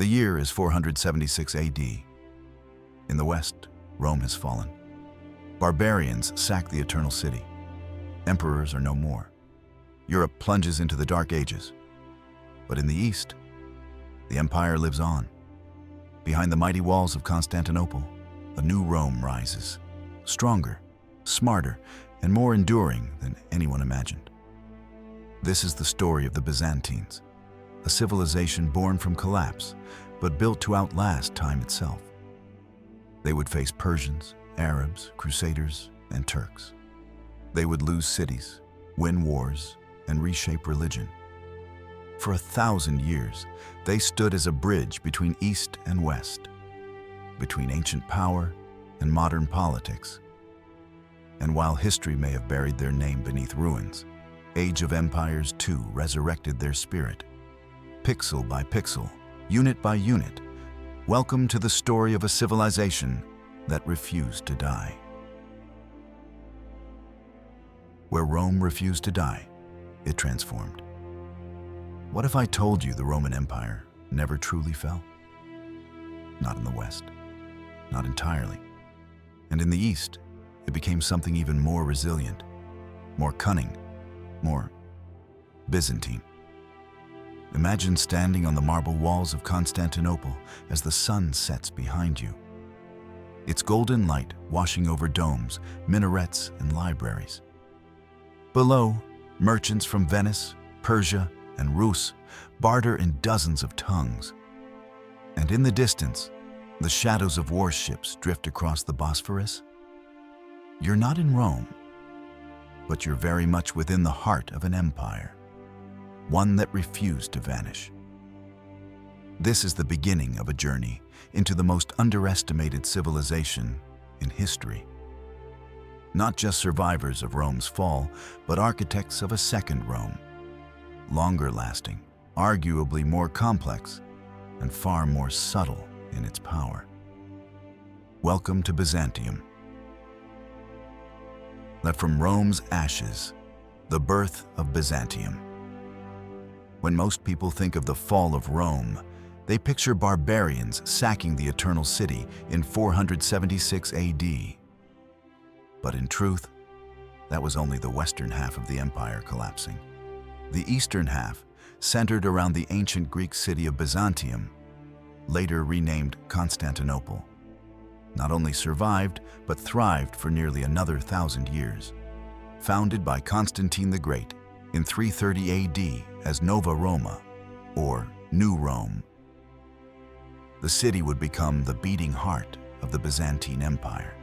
The year is 476 AD. In the west, Rome has fallen. Barbarians sack the Eternal City. Emperors are no more. Europe plunges into the Dark Ages. But in the east, the empire lives on. Behind the mighty walls of Constantinople, a new Rome rises, stronger, smarter, and more enduring than anyone imagined. This is the story of the Byzantines, a civilization born from collapse, but built to outlast time itself. They would face Persians, Arabs, Crusaders, and Turks. They would lose cities, win wars, and reshape religion. For 1,000 years, they stood as a bridge between East and West, between ancient power and modern politics. And while history may have buried their name beneath ruins, Age of Empires too resurrected their spirit. Pixel by pixel, unit by unit, welcome to the story of a civilization that refused to die. Where Rome refused to die, it transformed. What if I told you the Roman Empire never truly fell? Not in the West, not entirely. And in the East, it became something even more resilient, more cunning, more Byzantine. Imagine standing on the marble walls of Constantinople as the sun sets behind you. Its golden light washing over domes, minarets, and libraries. Below, merchants from Venice, Persia, and Rus barter in dozens of tongues. And in the distance, the shadows of warships drift across the Bosphorus. You're not in Rome, but you're very much within the heart of an empire, one that refused to vanish. This is the beginning of a journey into the most underestimated civilization in history. Not just survivors of Rome's fall, but architects of a second Rome, longer lasting, arguably more complex, and far more subtle in its power. Welcome to Byzantium. That from Rome's ashes, the birth of Byzantium. When most people think of the fall of Rome, they picture barbarians sacking the Eternal City in 476 AD. But in truth, that was only the western half of the empire collapsing. The eastern half, centered around the ancient Greek city of Byzantium, later renamed Constantinople, not only survived, but thrived for nearly another 1,000 years. Founded by Constantine the Great in 330 AD as Nova Roma, or New Rome, the city would become the beating heart of the Byzantine Empire.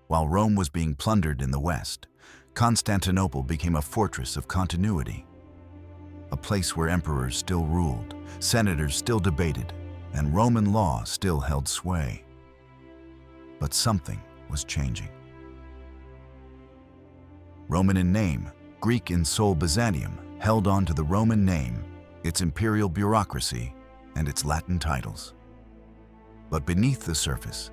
While Rome was being plundered in the west, Constantinople became a fortress of continuity, a place where emperors still ruled, senators still debated, and Roman law still held sway. But something was changing. Roman in name, Greek in soul, Byzantium held on to the Roman name, its imperial bureaucracy, and its Latin titles. But beneath the surface,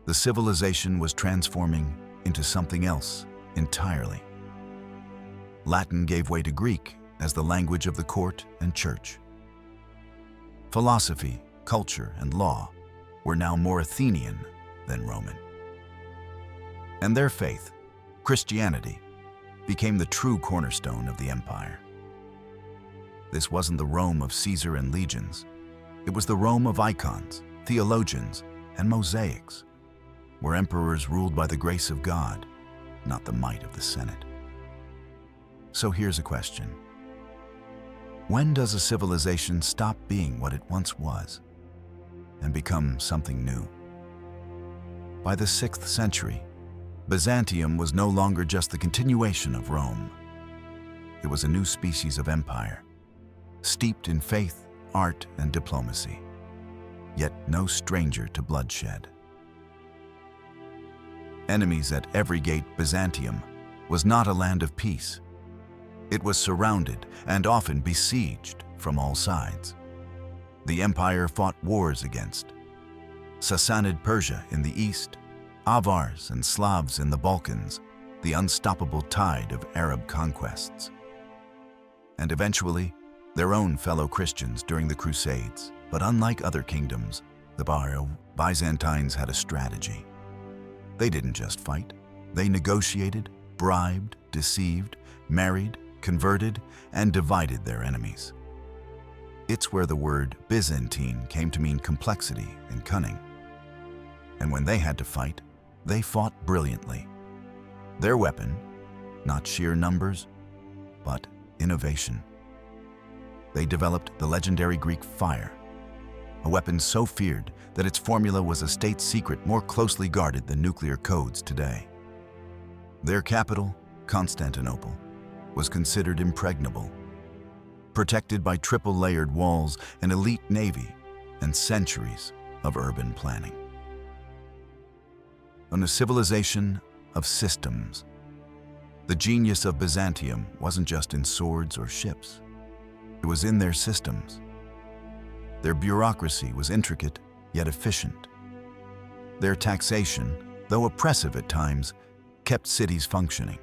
the civilization was transforming into something else entirely. Latin gave way to Greek as the language of the court and church. Philosophy, culture, and law were now more Athenian than Roman. And their faith, Christianity, became the true cornerstone of the empire. This wasn't the Rome of Caesar and legions. It was the Rome of icons, theologians, and mosaics, where emperors ruled by the grace of God, not the might of the Senate. So here's a question. When does a civilization stop being what it once was and become something new? By the 6th century, Byzantium was no longer just the continuation of Rome. It was a new species of empire, steeped in faith, art, and diplomacy, yet no stranger to bloodshed. Enemies at every gate, Byzantium was not a land of peace. It was surrounded and often besieged from all sides. The empire fought wars against Sassanid Persia in the east, Avars and Slavs in the Balkans, the unstoppable tide of Arab conquests. And eventually, their own fellow Christians during the Crusades, But unlike other kingdoms, the Byzantines had a strategy. They didn't just fight. They negotiated, bribed, deceived, married, converted, and divided their enemies. It's where the word Byzantine came to mean complexity and cunning. And when they had to fight, they fought brilliantly. Their weapon, not sheer numbers, but innovation. They developed the legendary Greek fire, a weapon so feared that its formula was a state secret more closely guarded than nuclear codes today. Their capital, Constantinople, was considered impregnable, protected by triple-layered walls, an elite navy, and centuries of urban planning. On a civilization of systems, the genius of Byzantium wasn't just in swords or ships. It was in their systems. Their bureaucracy was intricate yet efficient. Their taxation, though oppressive at times, kept cities functioning.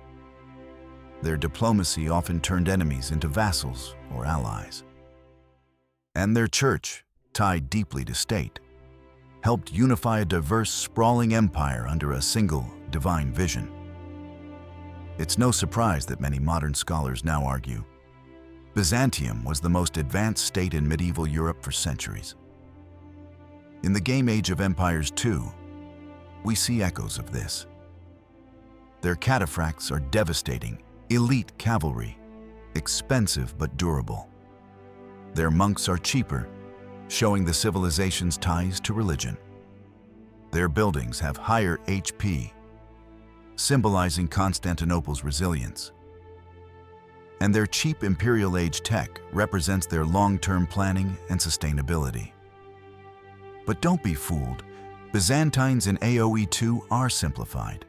Their diplomacy often turned enemies into vassals or allies. And their church, tied deeply to state, helped unify a diverse, sprawling empire under a single divine vision. It's no surprise that many modern scholars now argue Byzantium was the most advanced state in medieval Europe for centuries. In the game Age of Empires 2, we see echoes of this. Their cataphracts are devastating, elite cavalry, expensive but durable. Their monks are cheaper, showing the civilization's ties to religion. Their buildings have higher HP, symbolizing Constantinople's resilience. And their cheap imperial age tech represents their long-term planning and sustainability. But don't be fooled, Byzantines in AoE 2 are simplified.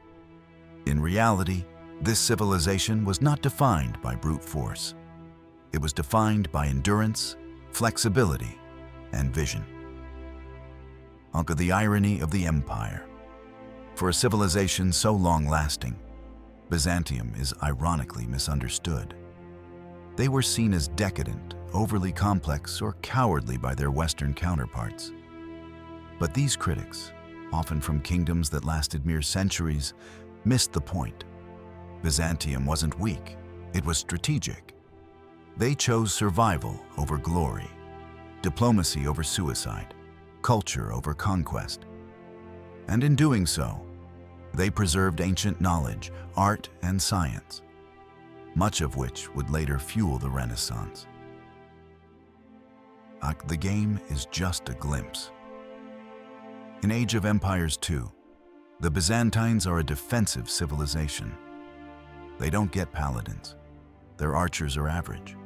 In reality, this civilization was not defined by brute force. It was defined by endurance, flexibility, and vision. Look at the irony of the empire. For a civilization so long-lasting, Byzantium is ironically misunderstood. They were seen as decadent, overly complex, or cowardly by their Western counterparts. But these critics, often from kingdoms that lasted mere centuries, missed the point. Byzantium wasn't weak, it was strategic. They chose survival over glory, diplomacy over suicide, culture over conquest. And in doing so, they preserved ancient knowledge, art, and science, much of which would later fuel the Renaissance. The game is just a glimpse. In Age of Empires 2, the Byzantines are a defensive civilization. They don't get paladins. Their archers are average.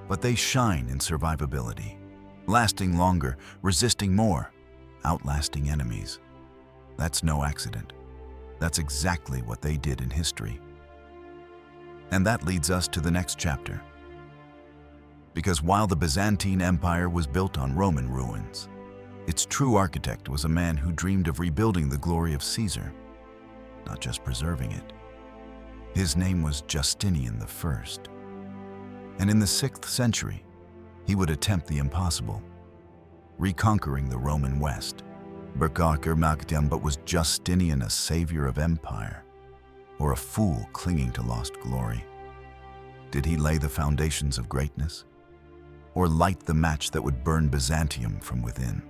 But they shine in survivability, lasting longer, resisting more, outlasting enemies. That's no accident. That's exactly what they did in history. And that leads us to the next chapter. Because while the Byzantine Empire was built on Roman ruins, its true architect was a man who dreamed of rebuilding the glory of Caesar, not just preserving it. His name was Justinian I. And in the 6th century, he would attempt the impossible, reconquering the Roman West. But was Justinian a savior of empire, or a fool clinging to lost glory? Did he lay the foundations of greatness, or light the match that would burn Byzantium from within?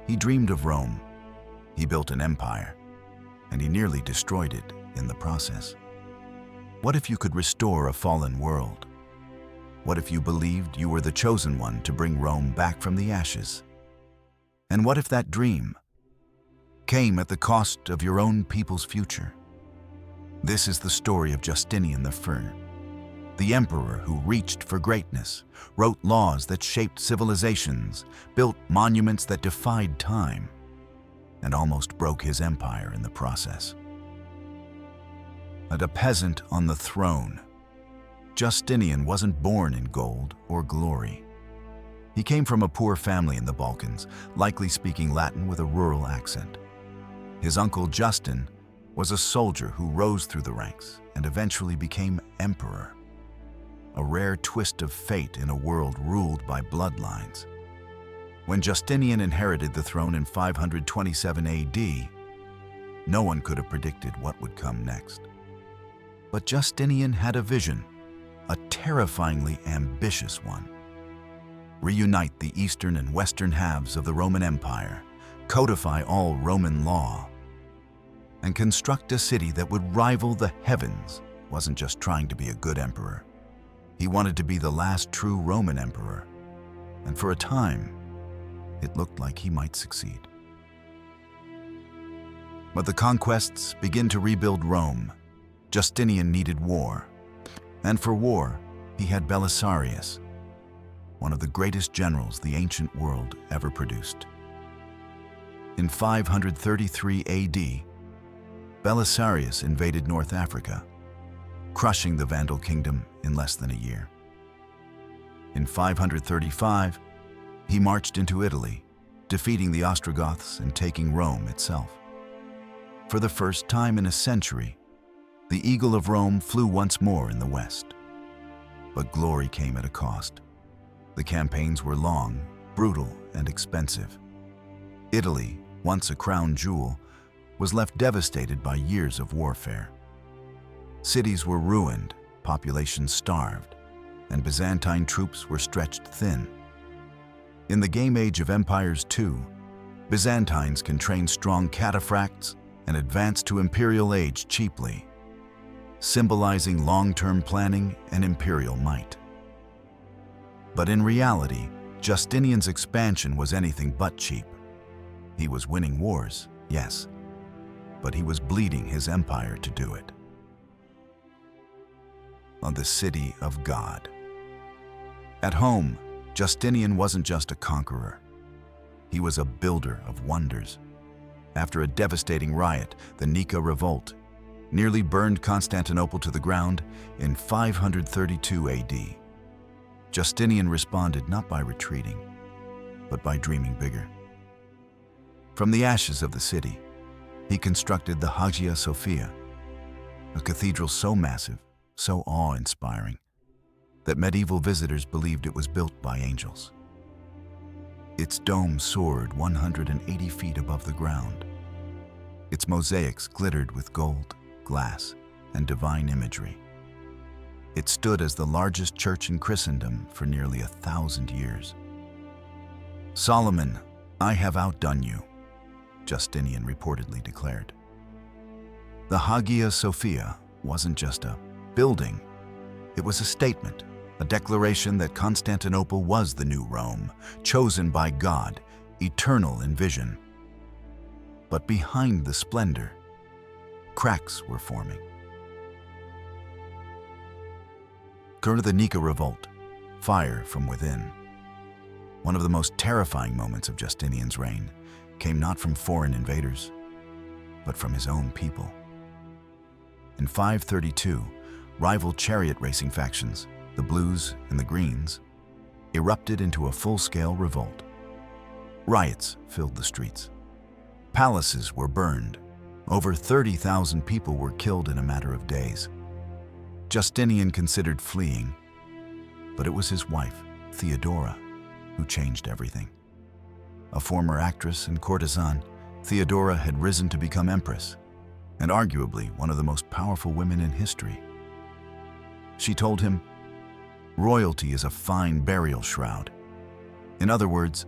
He dreamed of Rome, he built an empire, and he nearly destroyed it in the process. What if you could restore a fallen world? What if you believed you were the chosen one to bring Rome back from the ashes? And what if that dream came at the cost of your own people's future? This is the story of Justinian I, the emperor who reached for greatness, wrote laws that shaped civilizations, built monuments that defied time, and almost broke his empire in the process. A peasant on the throne, Justinian wasn't born in gold or glory. He came from a poor family in the Balkans, likely speaking Latin with a rural accent. His uncle Justin was a soldier who rose through the ranks and eventually became emperor. rare twist of fate in a world ruled by bloodlines. When Justinian inherited the throne in 527 AD, no one could have predicted what would come next. But Justinian had a vision, a terrifyingly ambitious one. Reunite the eastern and western halves of the Roman Empire, codify all Roman law, and construct a city that would rival the heavens. Wasn't just trying to be a good emperor. He wanted to be the last true Roman emperor, and for a time, it looked like he might succeed. But the conquests begin to rebuild Rome. Justinian needed war, and for war, he had Belisarius, one of the greatest generals the ancient world ever produced. In 533 AD, Belisarius invaded North Africa, crushing the Vandal kingdom in less than a year. In 535, he marched into Italy, defeating the Ostrogoths and taking Rome itself. For the first time in a century, the Eagle of Rome flew once more in the west. But glory came at a cost. The campaigns were long, brutal, and expensive. Italy, once a crown jewel, was left devastated by years of warfare. Cities were ruined, populations starved, and Byzantine troops were stretched thin. In the game age of empires too, Byzantines can train strong Cataphracts and advance to imperial age cheaply, symbolizing long-term planning and imperial might. But in reality, Justinian's expansion was anything but cheap. He was winning wars, yes, but he was bleeding his empire to do it. On the city of God. At home, Justinian wasn't just a conqueror. He was a builder of wonders. After a devastating riot, the Nika Revolt, nearly burned Constantinople to the ground in 532 AD. Justinian responded not by retreating, but by dreaming bigger. From the ashes of the city, he constructed the Hagia Sophia, a cathedral so massive, so awe-inspiring, that medieval visitors believed it was built by angels. Its dome soared 180 feet above the ground. Its mosaics glittered with gold, glass, and divine imagery. It stood as the largest church in Christendom for nearly 1,000 years. "Solomon, I have outdone you," Justinian reportedly declared. The Hagia Sophia wasn't just a building, it was a statement, a declaration that Constantinople was the new Rome, chosen by God, eternal in vision. But behind the splendor, cracks were forming. During the Nika Revolt, fire from within. One of the most terrifying moments of Justinian's reign came not from foreign invaders, but from his own people. In 532, rival chariot racing factions, the Blues and the Greens, erupted into a full-scale revolt. Riots filled the streets. Palaces were burned. Over 30,000 people were killed in a matter of days. Justinian considered fleeing, but it was his wife, Theodora, who changed everything. A former actress and courtesan, Theodora had risen to become empress, and arguably one of the most powerful women in history. She told him, "Royalty is a fine burial shroud. In other words,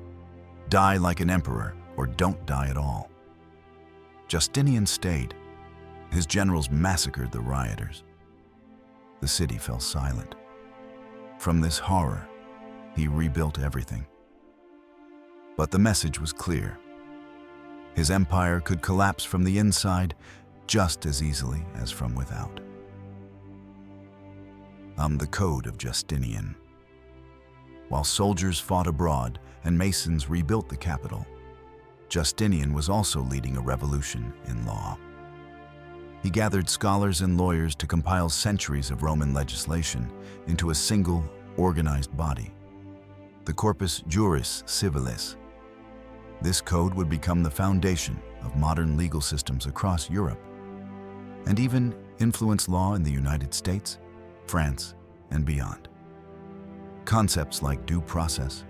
die like an emperor or don't die at all." Justinian stayed. His generals massacred the rioters. The city fell silent. From this horror, he rebuilt everything. But the message was clear. His empire could collapse from the inside just as easily as from without. The code of Justinian. While soldiers fought abroad and masons rebuilt the capital, Justinian was also leading a revolution in law. He gathered scholars and lawyers to compile centuries of Roman legislation into a single, organized body, the Corpus Juris Civilis. This code would become the foundation of modern legal systems across Europe, and even influence law in the United States, France, and beyond. Concepts like due process,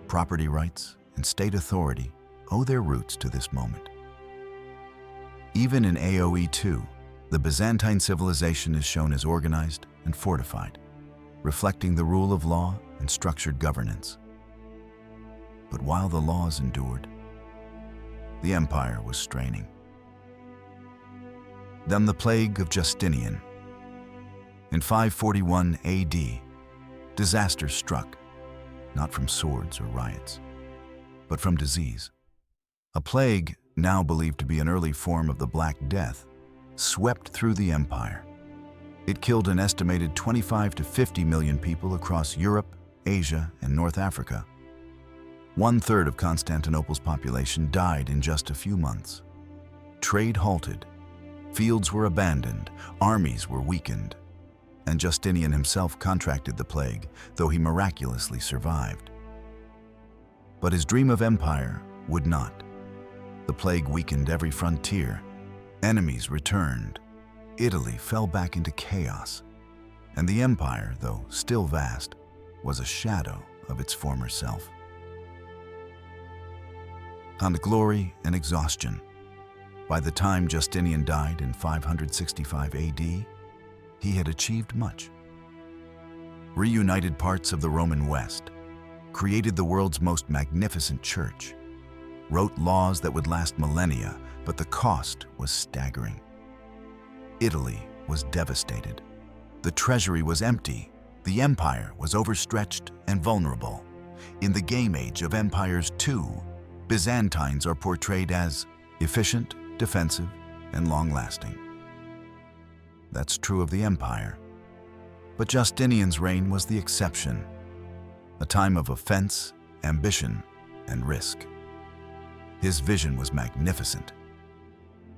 property rights, and state authority owe their roots to this moment. Even in AoE 2, the Byzantine civilization is shown as organized and fortified, reflecting the rule of law and structured governance. But while the laws endured, the empire was straining. Then the plague of Justinian. In 541 AD, disaster struck, not from swords or riots, but from disease. A plague, now believed to be an early form of the Black Death, swept through the empire. It killed an estimated 25 to 50 million people across Europe, Asia, and North Africa. 1/3 of Constantinople's population died in just a few months. Trade halted, fields were abandoned, armies were weakened, and Justinian himself contracted the plague, though he miraculously survived. But his dream of empire would not. The plague weakened every frontier. Enemies returned. Italy fell back into chaos. And the empire, though still vast, was a shadow of its former self. On glory and exhaustion. By the time Justinian died in 565 AD, he had achieved much. Reunited parts of the Roman West, created the world's most magnificent church, wrote laws that would last millennia, but the cost was staggering. Italy was devastated. The treasury was empty. The empire was overstretched and vulnerable. In the game age of empires too, Byzantines are portrayed as efficient, defensive, and long-lasting. That's true of the empire. But Justinian's reign was the exception, a time of offense, ambition, and risk. His vision was magnificent,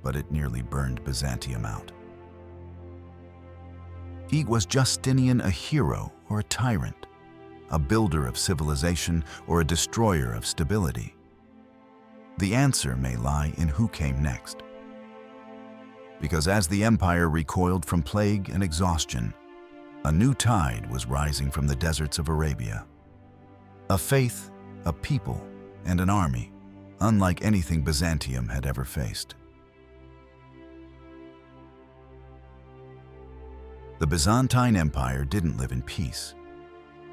but it nearly burned Byzantium out. Was Justinian a hero or a tyrant, a builder of civilization or a destroyer of stability? The answer may lie in who came next. Because as the empire recoiled from plague and exhaustion, a new tide was rising from the deserts of Arabia. A faith, a people, and an army, unlike anything Byzantium had ever faced. The Byzantine Empire didn't live in peace.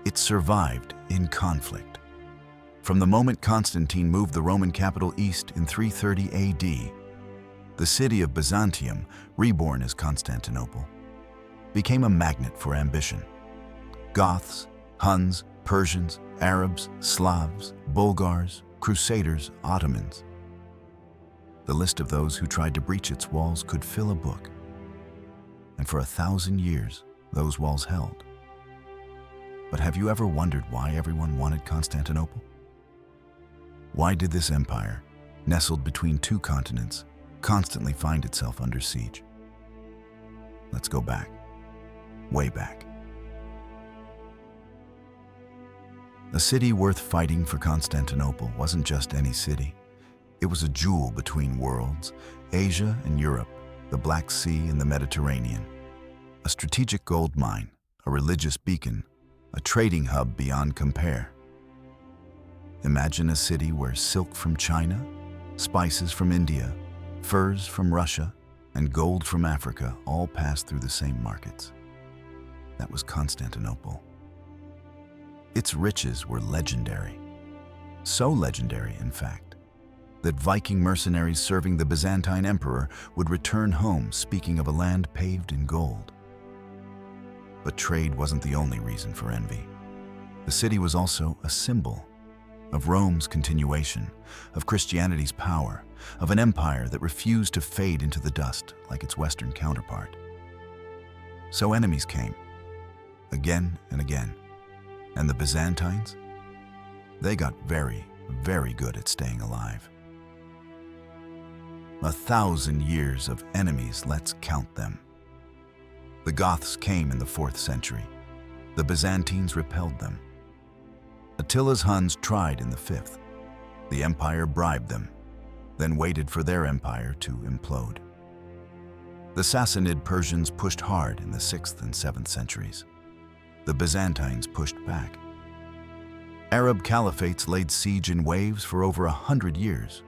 It survived in conflict. From the moment Constantine moved the Roman capital east in 330 AD, the city of Byzantium, reborn as Constantinople, became a magnet for ambition. Goths, Huns, Persians, Arabs, Slavs, Bulgars, Crusaders, Ottomans. The list of those who tried to breach its walls could fill a book. And for 1,000 years, those walls held. But have you ever wondered why everyone wanted Constantinople? Why did this empire, nestled between two continents, constantly find itself under siege? Let's go back, way back. A city worth fighting for Constantinople wasn't just any city. It was a jewel between worlds, Asia and Europe, the Black Sea and the Mediterranean. A strategic gold mine, a religious beacon, a trading hub beyond compare. Imagine a city where silk from China, spices from India, furs from Russia, and gold from Africa all passed through the same markets. That was Constantinople. Its riches were legendary. So legendary, in fact, that Viking mercenaries serving the Byzantine emperor would return home speaking of a land paved in gold. But trade wasn't the only reason for envy. The city was also a symbol of Rome's continuation, of Christianity's power, of an empire that refused to fade into the dust like its Western counterpart. So enemies came, again and again. And the Byzantines? They got very, very good at staying alive. 1,000 years of enemies, let's count them. The Goths came in the 4th century. The Byzantines repelled them. Attila's Huns tried in the 5th. The empire bribed them, then waited for their empire to implode. The Sassanid Persians pushed hard in the 6th and 7th centuries. The Byzantines pushed back. Arab caliphates laid siege in waves for over 100 years.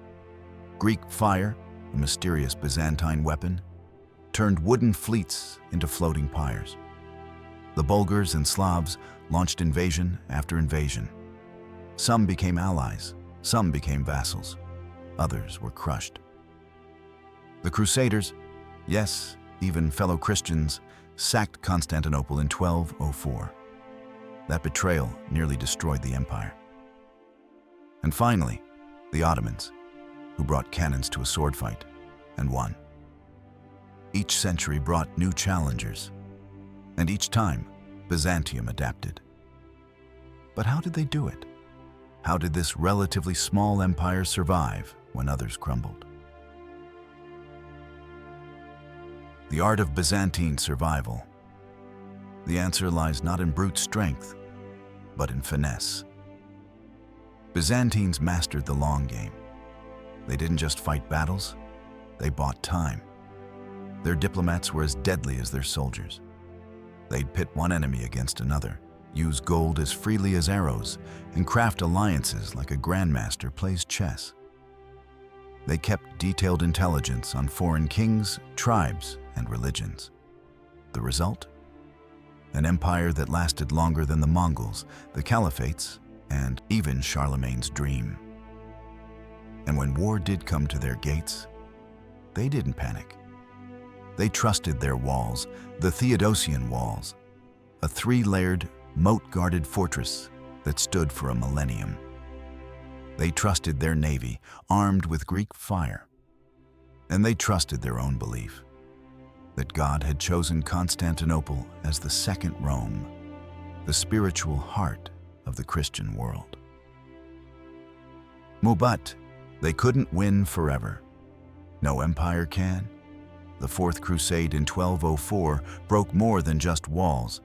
Greek fire, a mysterious Byzantine weapon, turned wooden fleets into floating pyres. The Bulgars and Slavs launched invasion after invasion. Some became allies, some became vassals, others were crushed. The Crusaders, yes, even fellow Christians, sacked Constantinople in 1204. That betrayal nearly destroyed the empire. And finally, the Ottomans, who brought cannons to a sword fight and won. Each century brought new challengers, and each time, Byzantium adapted. But how did they do it? How did this relatively small empire survive when others crumbled? The art of Byzantine survival. The answer lies not in brute strength, but in finesse. Byzantines mastered the long game. They didn't just fight battles, they bought time. Their diplomats were as deadly as their soldiers. They'd pit one enemy against another, use gold as freely as arrows, and craft alliances like a grandmaster plays chess. They kept detailed intelligence on foreign kings, tribes, and religions. The result? An empire that lasted longer than the Mongols, the Caliphates, and even Charlemagne's dream. And when war did come to their gates, they didn't panic. They trusted their walls, the Theodosian walls, a three-layered, moat-guarded fortress that stood for a millennium. They trusted their navy, armed with Greek fire. And they trusted their own belief that God had chosen Constantinople as the second Rome, the spiritual heart of the Christian world. But they couldn't win forever. No empire can. The Fourth Crusade in 1204 broke more than just walls.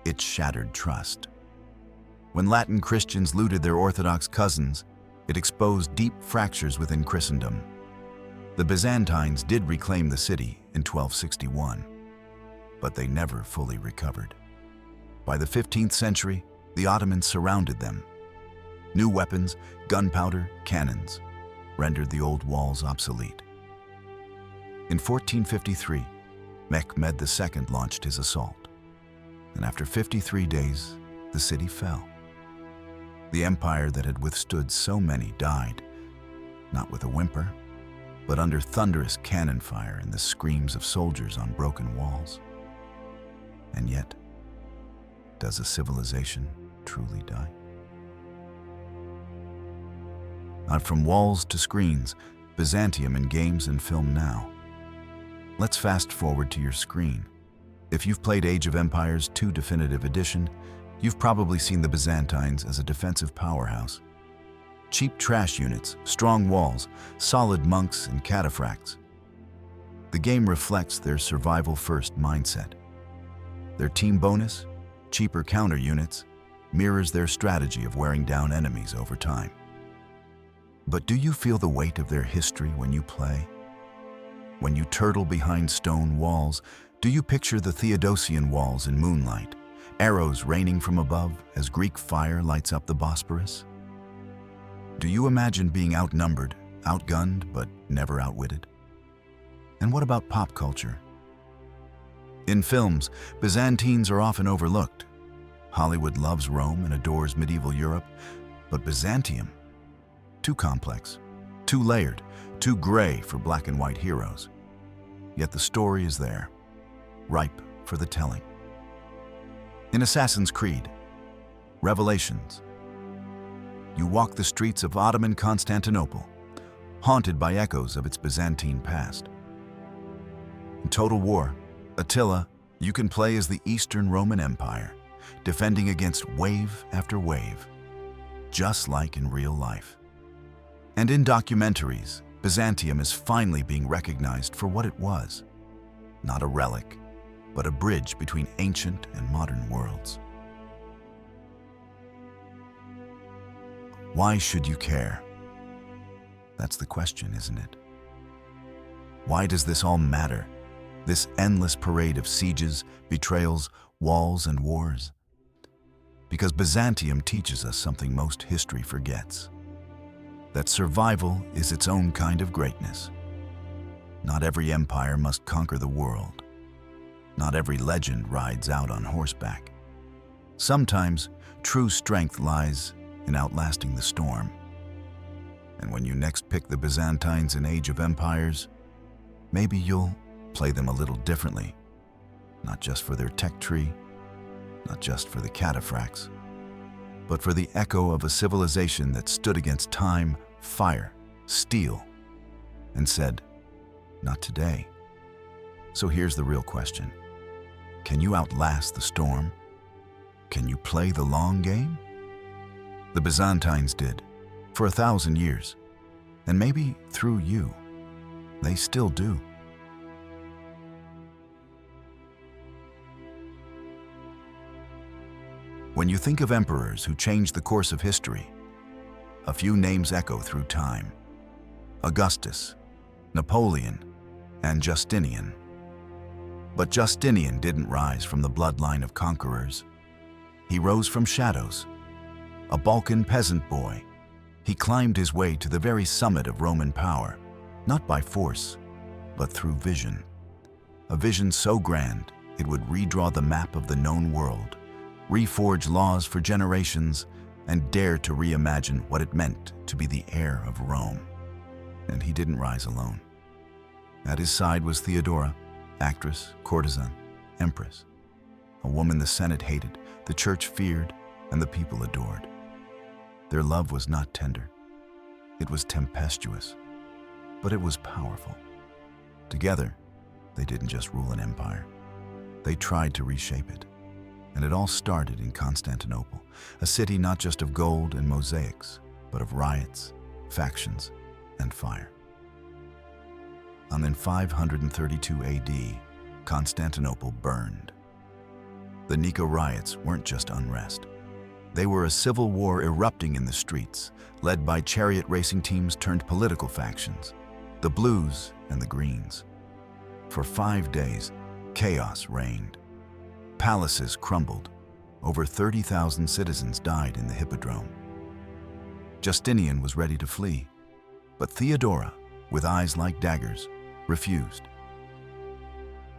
It shattered trust. When Latin Christians looted their Orthodox cousins, it exposed deep fractures within Christendom. The Byzantines did reclaim the city in 1261, but they never fully recovered. By the 15th century, the Ottomans surrounded them. New weapons, gunpowder, cannons, rendered the old walls obsolete. In 1453, Mehmed II launched his assault, and after 53 days, the city fell. The empire that had withstood so many died, not with a whimper, but under thunderous cannon fire and the screams of soldiers on broken walls. And yet, does a civilization truly die? Not from walls to screens, Byzantium in games and film now. Let's fast forward to your screen. If you've played Age of Empires 2 Definitive Edition, you've probably seen the Byzantines as a defensive powerhouse. Cheap trash units, strong walls, solid monks and cataphracts. The game reflects their survival-first mindset. Their team bonus, cheaper counter units, mirrors their strategy of wearing down enemies over time. But do you feel the weight of their history when you play? When you turtle behind stone walls, do you picture the Theodosian walls in moonlight, arrows raining from above as Greek fire lights up the Bosporus? Do you imagine being outnumbered, outgunned, but never outwitted? And what about pop culture? In films, Byzantines are often overlooked. Hollywood loves Rome and adores medieval Europe, but Byzantium? Too complex, too layered, too gray for black and white heroes. Yet the story is there, ripe for the telling. In Assassin's Creed, Revelations, you walk the streets of Ottoman Constantinople, haunted by echoes of its Byzantine past. In Total War, Attila, you can play as the Eastern Roman Empire, defending against wave after wave, just like in real life. And in documentaries, Byzantium is finally being recognized for what it was. Not a relic, but a bridge between ancient and modern worlds. Why should you care? That's the question, isn't it? Why does this all matter? This endless parade of sieges, betrayals, walls, and wars? Because Byzantium teaches us something most history forgets: that survival is its own kind of greatness. Not every empire must conquer the world. Not every legend rides out on horseback. Sometimes true strength lies in outlasting the storm. And when you next pick the Byzantines in Age of Empires, maybe you'll play them a little differently. Not just for their tech tree, not just for the Cataphracts, but for the echo of a civilization that stood against time, fire, steel, and said, "Not today." So here's the real question. Can you outlast the storm? Can you play the long game? The Byzantines did, for 1,000 years. And maybe through you, they still do. When you think of emperors who changed the course of history, a few names echo through time: Augustus, Napoleon, and Justinian. But Justinian didn't rise from the bloodline of conquerors. He rose from shadows. A Balkan peasant boy, he climbed his way to the very summit of Roman power, not by force, but through vision. A vision so grand, it would redraw the map of the known world, reforge laws for generations, and dare to reimagine what it meant to be the heir of Rome. And he didn't rise alone. At his side was Theodora, actress, courtesan, empress. A woman the Senate hated, the church feared, and the people adored. Their love was not tender. It was tempestuous, but it was powerful. Together, they didn't just rule an empire. They tried to reshape it. And it all started in Constantinople, a city not just of gold and mosaics, but of riots, factions, and fire. And in 532 AD, Constantinople burned. The Nika riots weren't just unrest. They were a civil war erupting in the streets, led by chariot racing teams turned political factions, the Blues and the Greens. For 5 days, chaos reigned. Palaces crumbled. Over 30,000 citizens died in the Hippodrome. Justinian was ready to flee, but Theodora, with eyes like daggers, refused.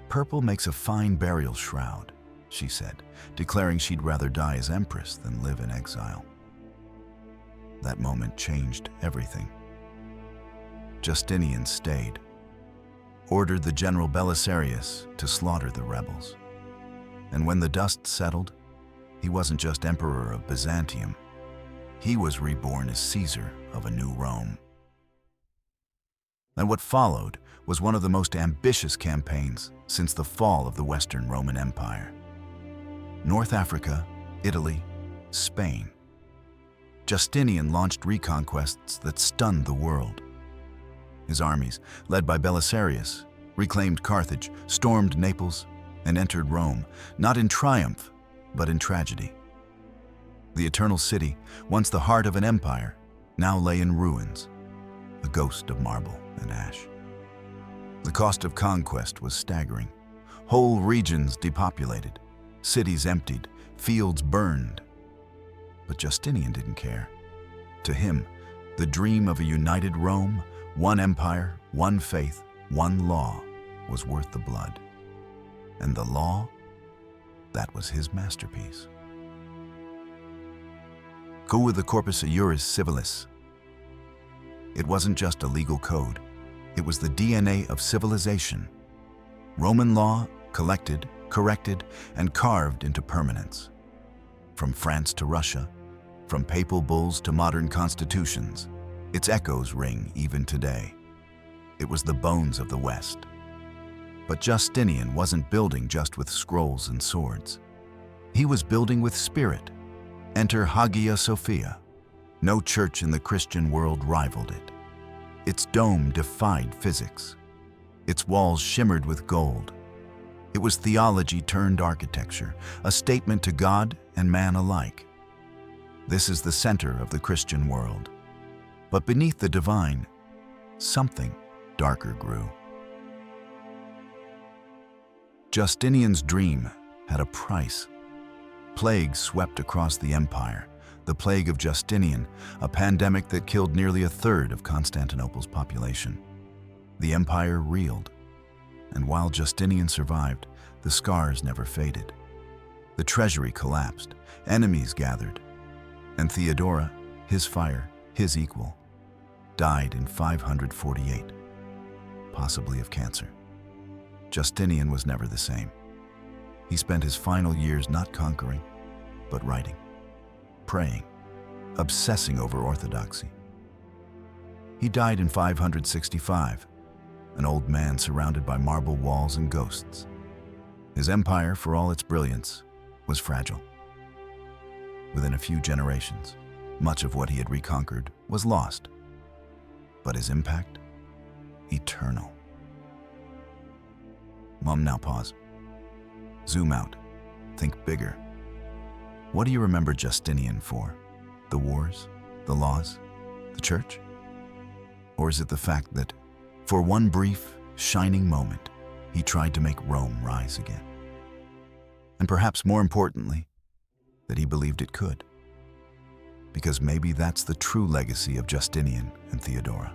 "Purple makes a fine burial shroud," she said, declaring she'd rather die as empress than live in exile. That moment changed everything. Justinian stayed, ordered the general Belisarius to slaughter the rebels. And when the dust settled, he wasn't just emperor of Byzantium. He was reborn as Caesar of a new Rome. And what followed was one of the most ambitious campaigns since the fall of the Western Roman Empire. North Africa, Italy, Spain. Justinian launched reconquests that stunned the world. His armies, led by Belisarius, reclaimed Carthage, stormed Naples, and entered Rome, not in triumph, but in tragedy. The Eternal City, once the heart of an empire, now lay in ruins, a ghost of marble and ash. The cost of conquest was staggering. Whole regions depopulated, cities emptied, fields burned. But Justinian didn't care. To him, the dream of a united Rome, one empire, one faith, one law, was worth the blood. And the law, that was his masterpiece. Go with the Corpus Iuris Civilis. It wasn't just a legal code. It was the DNA of civilization. Roman law collected, corrected, and carved into permanence. From France to Russia, from papal bulls to modern constitutions, its echoes ring even today. It was the bones of the West. But Justinian wasn't building just with scrolls and swords. He was building with spirit. Enter Hagia Sophia. No church in the Christian world rivaled it. Its dome defied physics. Its walls shimmered with gold. It was theology turned architecture, a statement to God and man alike. This is the center of the Christian world. But beneath the divine, something darker grew. Justinian's dream had a price. Plague swept across the empire, the plague of Justinian, a pandemic that killed nearly a third of Constantinople's population. The empire reeled, and while Justinian survived, the scars never faded. The treasury collapsed, enemies gathered, and Theodora, his fire, his equal, died in 548, possibly of cancer. Justinian was never the same. He spent his final years not conquering, but writing, praying, obsessing over orthodoxy. He died in 565, an old man surrounded by marble walls and ghosts. His empire, for all its brilliance, was fragile. Within a few generations, much of what he had reconquered was lost, but his impact, eternal. Mom, now pause. Zoom out. Think bigger. What do you remember Justinian for? The wars? The laws? The church? Or is it the fact that, for one brief, shining moment, he tried to make Rome rise again? And perhaps more importantly, that he believed it could. Because maybe that's the true legacy of Justinian and Theodora.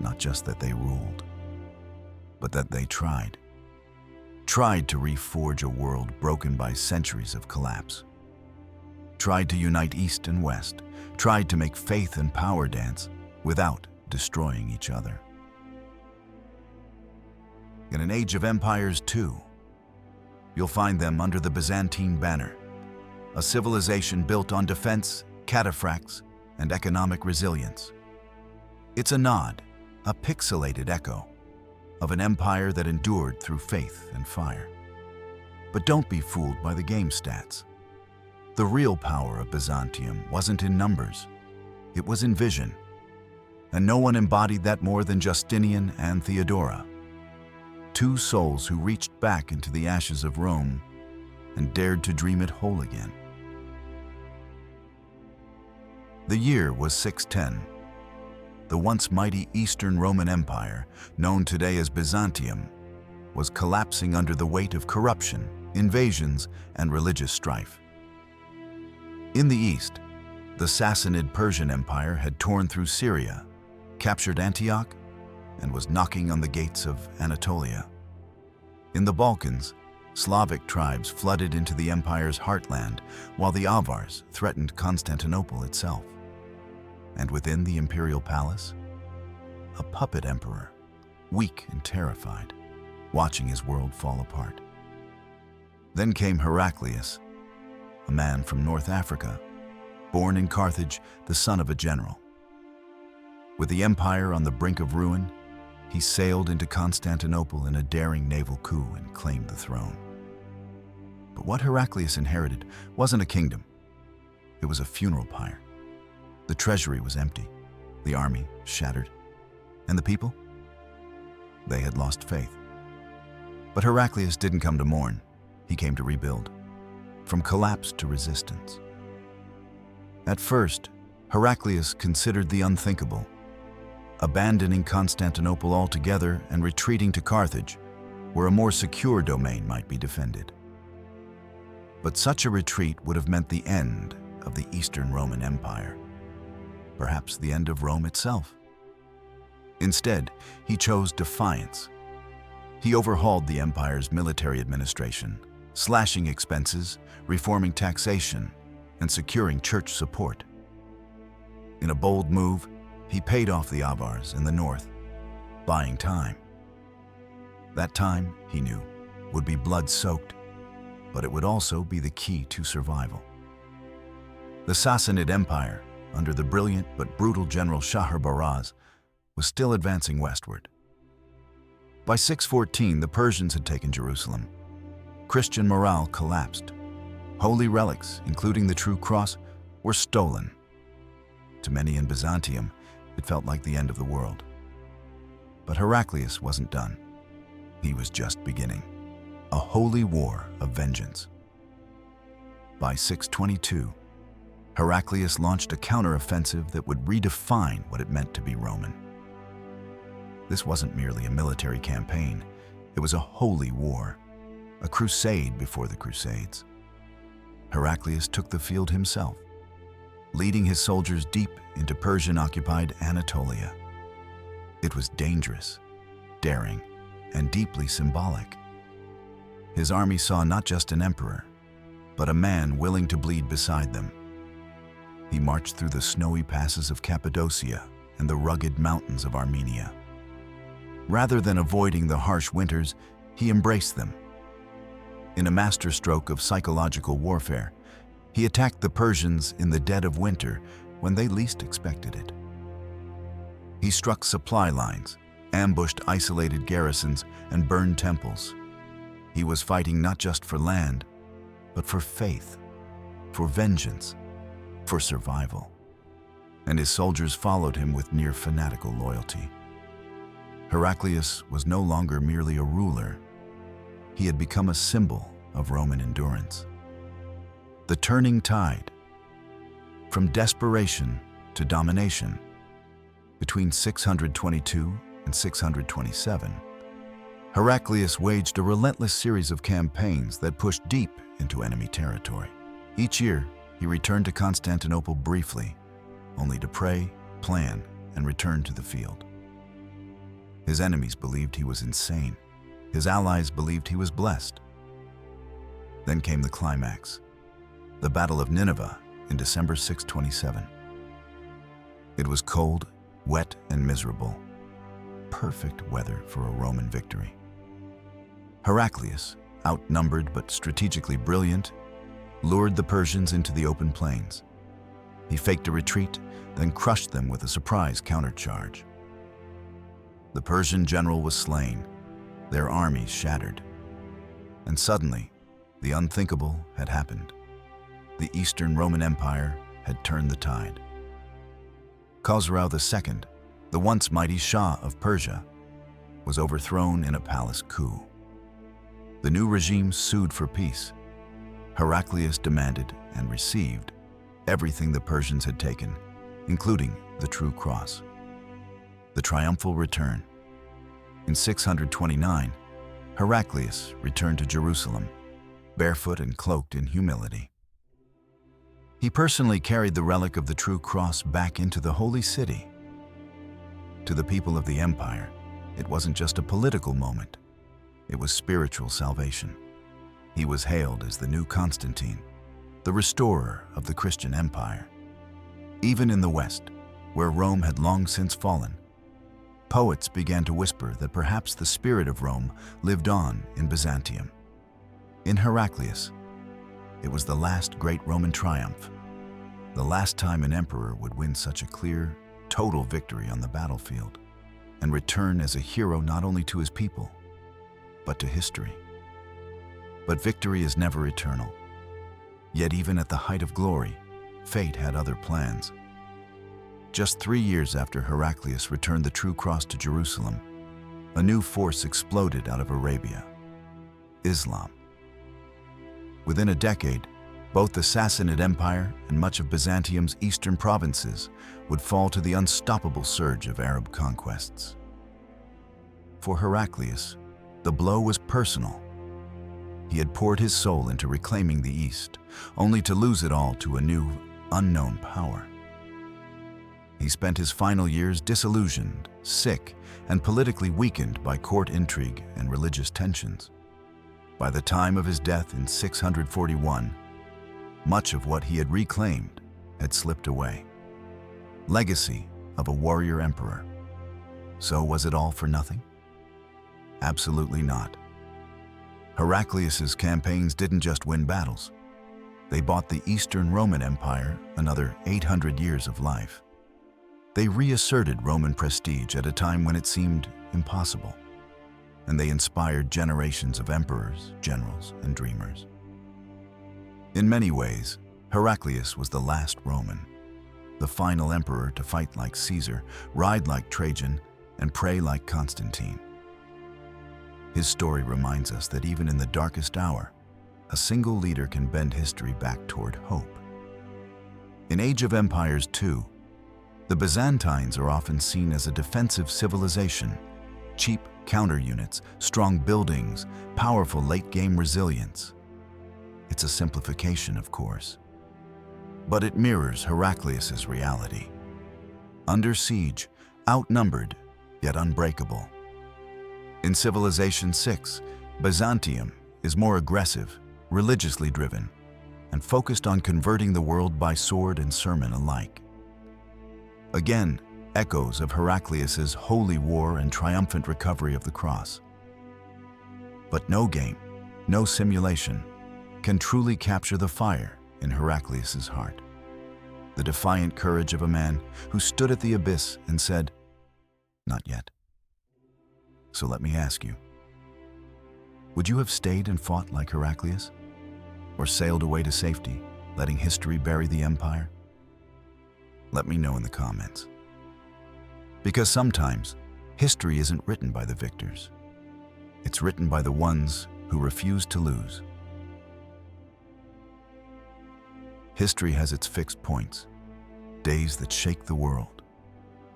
Not just that they ruled, but that they tried to reforge a world broken by centuries of collapse. Tried to unite East and West, tried to make faith and power dance without destroying each other. In an age of empires too, you'll find them under the Byzantine banner, a civilization built on defense, cataphracts, and economic resilience. It's a nod, a pixelated echo, of an empire that endured through faith and fire. But don't be fooled by the game stats. The real power of Byzantium wasn't in numbers, it was in vision. And no one embodied that more than Justinian and Theodora, two souls who reached back into the ashes of Rome and dared to dream it whole again. The year was 610. The once mighty Eastern Roman Empire, known today as Byzantium, was collapsing under the weight of corruption, invasions, and religious strife. In the east, the Sassanid Persian Empire had torn through Syria, captured Antioch, and was knocking on the gates of Anatolia. In the Balkans, Slavic tribes flooded into the empire's heartland, while the Avars threatened Constantinople itself. And within the imperial palace, a puppet emperor, weak and terrified, watching his world fall apart. Then came Heraclius, a man from North Africa, born in Carthage, the son of a general. With the empire on the brink of ruin, he sailed into Constantinople in a daring naval coup and claimed the throne. But what Heraclius inherited wasn't a kingdom. It was a funeral pyre. The treasury was empty, the army shattered, and the people? They had lost faith. But Heraclius didn't come to mourn. He came to rebuild, from collapse to resistance. At first, Heraclius considered the unthinkable, abandoning Constantinople altogether and retreating to Carthage, where a more secure domain might be defended. But such a retreat would have meant the end of the Eastern Roman Empire. Perhaps the end of Rome itself. Instead, he chose defiance. He overhauled the empire's military administration, slashing expenses, reforming taxation, and securing church support. In a bold move, he paid off the Avars in the north, buying time. That time, he knew, would be blood-soaked, but it would also be the key to survival. The Sassanid Empire, under the brilliant but brutal general Shahrbaraz, was still advancing westward. By 614, the Persians had taken Jerusalem. Christian morale collapsed. Holy relics, including the true cross, were stolen. To many in Byzantium, it felt like the end of the world. But Heraclius wasn't done. He was just beginning. A holy war of vengeance. By 622, Heraclius launched a counteroffensive that would redefine what it meant to be Roman. This wasn't merely a military campaign, it was a holy war, a crusade before the Crusades. Heraclius took the field himself, leading his soldiers deep into Persian-occupied Anatolia. It was dangerous, daring, and deeply symbolic. His army saw not just an emperor, but a man willing to bleed beside them. He marched through the snowy passes of Cappadocia and the rugged mountains of Armenia. Rather than avoiding the harsh winters, he embraced them. In a masterstroke of psychological warfare, he attacked the Persians in the dead of winter when they least expected it. He struck supply lines, ambushed isolated garrisons, and burned temples. He was fighting not just for land, but for faith, for vengeance, for survival. And his soldiers followed him with near fanatical loyalty. Heraclius was no longer merely a ruler. He had become a symbol of Roman endurance. The turning tide, from desperation to domination. Between 622 and 627, Heraclius waged a relentless series of campaigns that pushed deep into enemy territory. Each year, he returned to Constantinople briefly, only to pray, plan, and return to the field. His enemies believed he was insane. His allies believed he was blessed. Then came the climax, the Battle of Nineveh in December 627. It was cold, wet, and miserable. Perfect weather for a Roman victory. Heraclius, outnumbered but strategically brilliant, lured the Persians into the open plains. He faked a retreat, then crushed them with a surprise countercharge. The Persian general was slain, their armies shattered. And suddenly, the unthinkable had happened. The Eastern Roman Empire had turned the tide. Khosrau II, the once mighty Shah of Persia, was overthrown in a palace coup. The new regime sued for peace. Heraclius demanded and received everything the Persians had taken, including the true cross. The triumphal return. In 629, Heraclius returned to Jerusalem, barefoot and cloaked in humility. He personally carried the relic of the true cross back into the holy city. To the people of the empire, it wasn't just a political moment. It was spiritual salvation. He was hailed as the new Constantine, the restorer of the Christian empire. Even in the West, where Rome had long since fallen, poets began to whisper that perhaps the spirit of Rome lived on in Byzantium. In Heraclius, it was the last great Roman triumph, the last time an emperor would win such a clear, total victory on the battlefield and return as a hero not only to his people, but to history. But victory is never eternal. Yet even at the height of glory, fate had other plans. Just 3 years after Heraclius returned the true cross to Jerusalem, a new force exploded out of Arabia: Islam. Within a decade, both the Sassanid Empire and much of Byzantium's eastern provinces would fall to the unstoppable surge of Arab conquests. For Heraclius, the blow was personal. He had poured his soul into reclaiming the East, only to lose it all to a new, unknown power. He spent his final years disillusioned, sick, and politically weakened by court intrigue and religious tensions. By the time of his death in 641, much of what he had reclaimed had slipped away. Legacy of a warrior emperor. So was it all for nothing? Absolutely not. Heraclius's campaigns didn't just win battles. They bought the Eastern Roman Empire another 800 years of life. They reasserted Roman prestige at a time when it seemed impossible, and they inspired generations of emperors, generals, and dreamers. In many ways, Heraclius was the last Roman, the final emperor to fight like Caesar, ride like Trajan, and pray like Constantine. His story reminds us that even in the darkest hour, a single leader can bend history back toward hope. In Age of Empires 2, the Byzantines are often seen as a defensive civilization: cheap counter units, strong buildings, powerful late-game resilience. It's a simplification, of course, but it mirrors Heraclius's reality. Under siege, outnumbered, yet unbreakable. In Civilization 6, Byzantium is more aggressive, religiously driven, and focused on converting the world by sword and sermon alike. Again, echoes of Heraclius's holy war and triumphant recovery of the cross. But no game, no simulation, can truly capture the fire in Heraclius's heart. The defiant courage of a man who stood at the abyss and said, "Not yet." So let me ask you, would you have stayed and fought like Heraclius? Or sailed away to safety, letting history bury the empire? Let me know in the comments. Because sometimes, history isn't written by the victors. It's written by the ones who refuse to lose. History has its fixed points, days that shake the world.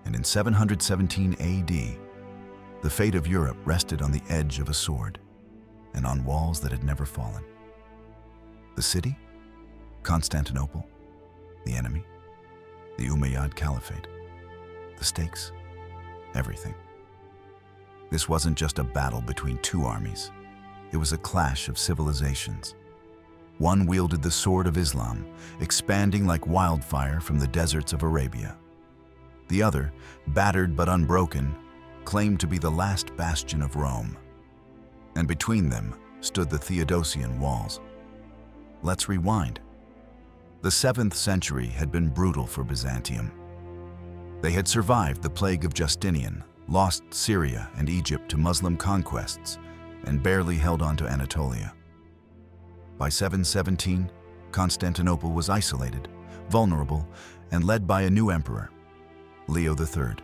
And in 717 AD, the fate of Europe rested on the edge of a sword and on walls that had never fallen. The city? Constantinople. The enemy? The Umayyad Caliphate. The stakes? Everything. This wasn't just a battle between two armies. It was a clash of civilizations. One wielded the sword of Islam, expanding like wildfire from the deserts of Arabia. The other, battered but unbroken, claimed to be the last bastion of Rome. And between them stood the Theodosian walls. Let's rewind. The 7th century had been brutal for Byzantium. They had survived the plague of Justinian, lost Syria and Egypt to Muslim conquests, and barely held on to Anatolia. By 717, Constantinople was isolated, vulnerable, and led by a new emperor, Leo III.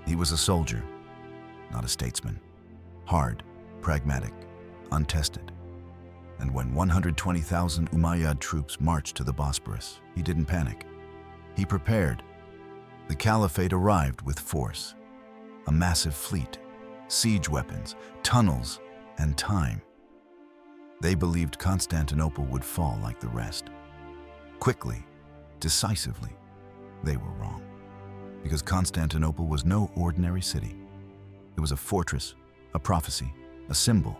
He was a soldier, not a statesman, hard, pragmatic, untested. And when 120,000 Umayyad troops marched to the Bosporus, he didn't panic. He prepared. The caliphate arrived with force, a massive fleet, siege weapons, tunnels, and time. They believed Constantinople would fall like the rest. Quickly, decisively, they were wrong. Because Constantinople was no ordinary city. It was a fortress, a prophecy, a symbol.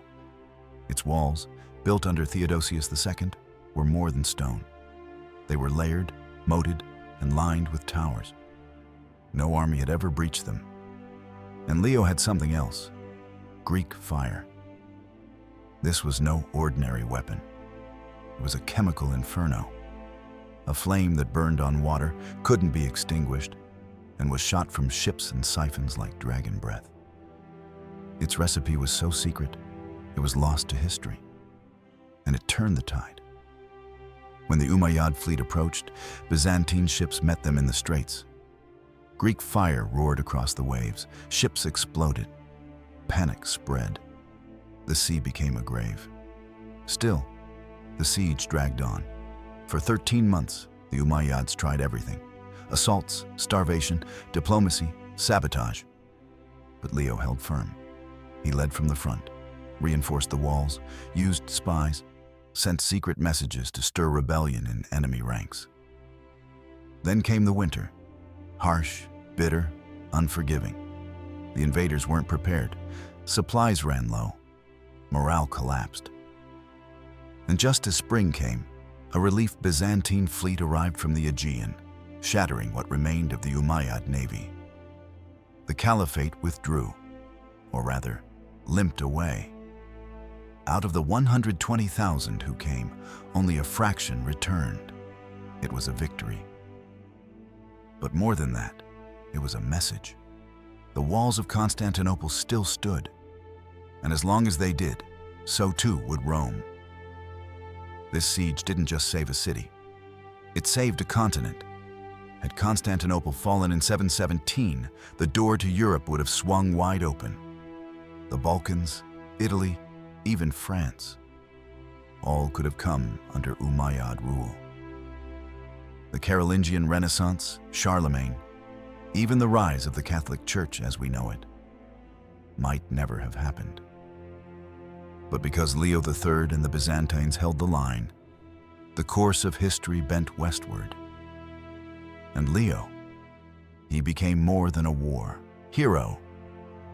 Its walls, built under Theodosius II, were more than stone. They were layered, moated, and lined with towers. No army had ever breached them. And Leo had something else: Greek fire. This was no ordinary weapon. It was a chemical inferno, a flame that burned on water, couldn't be extinguished, and was shot from ships and siphons like dragon breath. Its recipe was so secret, it was lost to history. And it turned the tide. When the Umayyad fleet approached, Byzantine ships met them in the straits. Greek fire roared across the waves, ships exploded, panic spread. The sea became a grave. Still, the siege dragged on. For 13 months, the Umayyads tried everything: assaults, starvation, diplomacy, sabotage. But Leo held firm. He led from the front, reinforced the walls, used spies, sent secret messages to stir rebellion in enemy ranks. Then came the winter, harsh, bitter, unforgiving. The invaders weren't prepared. Supplies ran low. Morale collapsed. And just as spring came, a relief Byzantine fleet arrived from the Aegean, shattering what remained of the Umayyad navy. The caliphate withdrew, or rather, limped away. Out of the 120,000 who came, only a fraction returned. It was a victory. But more than that, it was a message. The walls of Constantinople still stood, and as long as they did, so too would Rome. This siege didn't just save a city. It saved a continent. Had Constantinople fallen in 717, the door to Europe would have swung wide open. The Balkans, Italy, even France, all could have come under Umayyad rule. The Carolingian Renaissance, Charlemagne, even the rise of the Catholic Church as we know it, might never have happened. But because Leo III and the Byzantines held the line, the course of history bent westward. And Leo, he became more than a war hero.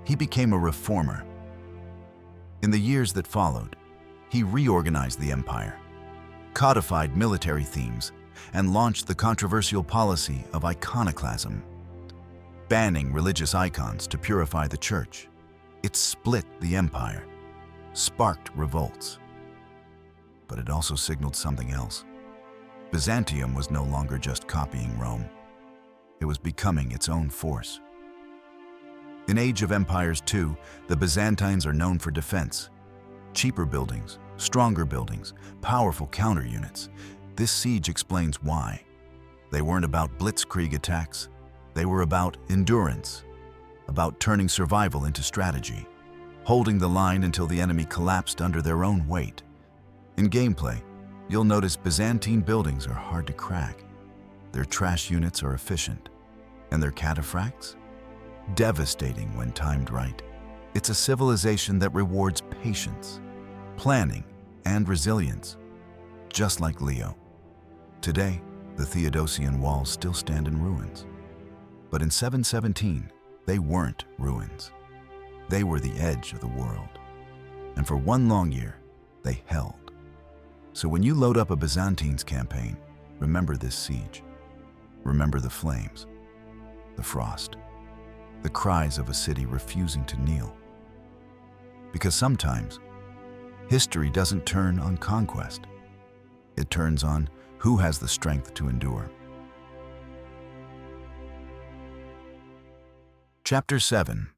He became a reformer. In the years that followed, he reorganized the empire, codified military themes, and launched the controversial policy of iconoclasm, banning religious icons to purify the church. It split the empire, sparked revolts. But it also signaled something else. Byzantium was no longer just copying Rome. It was becoming its own force. In Age of Empires 2, the Byzantines are known for defense. Cheaper buildings, stronger buildings, powerful counter units. This siege explains why. They weren't about blitzkrieg attacks. They were about endurance, about turning survival into strategy, holding the line until the enemy collapsed under their own weight. In gameplay, you'll notice Byzantine buildings are hard to crack. Their trash units are efficient, and their cataphracts? Devastating when timed right. It's a civilization that rewards patience, planning, and resilience, just like Leo. Today, the Theodosian walls still stand in ruins. But in 717, they weren't ruins. They were the edge of the world. And for one long year, they held. So when you load up a Byzantine's campaign, remember this siege. Remember the flames, the frost, the cries of a city refusing to kneel. Because sometimes, history doesn't turn on conquest. It turns on who has the strength to endure. Chapter 7.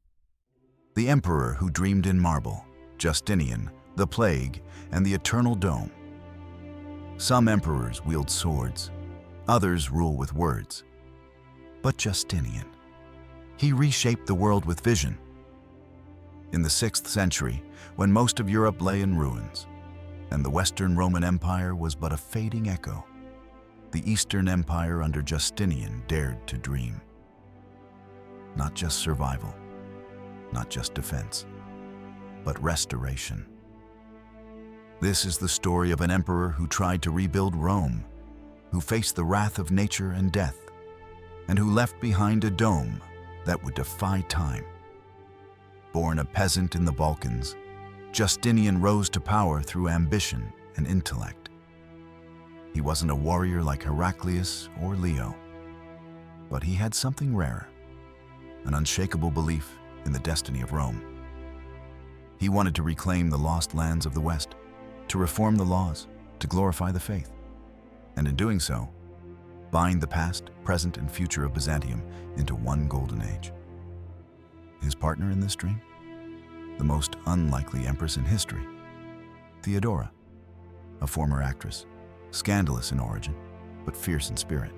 The Emperor Who Dreamed in Marble, Justinian, the Plague, and the Eternal Dome. Some emperors wield swords, others rule with words. But Justinian, he reshaped the world with vision. In the 6th century, when most of Europe lay in ruins, and the Western Roman Empire was but a fading echo, the Eastern Empire under Justinian dared to dream. Not just survival, not just defense, but restoration. This is the story of an emperor who tried to rebuild Rome, who faced the wrath of nature and death, and who left behind a dome that would defy time. Born a peasant in the Balkans, Justinian rose to power through ambition and intellect. He wasn't a warrior like Heraclius or Leo, but he had something rarer, an unshakable belief in the destiny of Rome. He wanted to reclaim the lost lands of the West, to reform the laws, to glorify the faith, and in doing so, bind the past, present, and future of Byzantium into one golden age. His partner in this dream? The most unlikely empress in history, Theodora, a former actress, scandalous in origin, but fierce in spirit.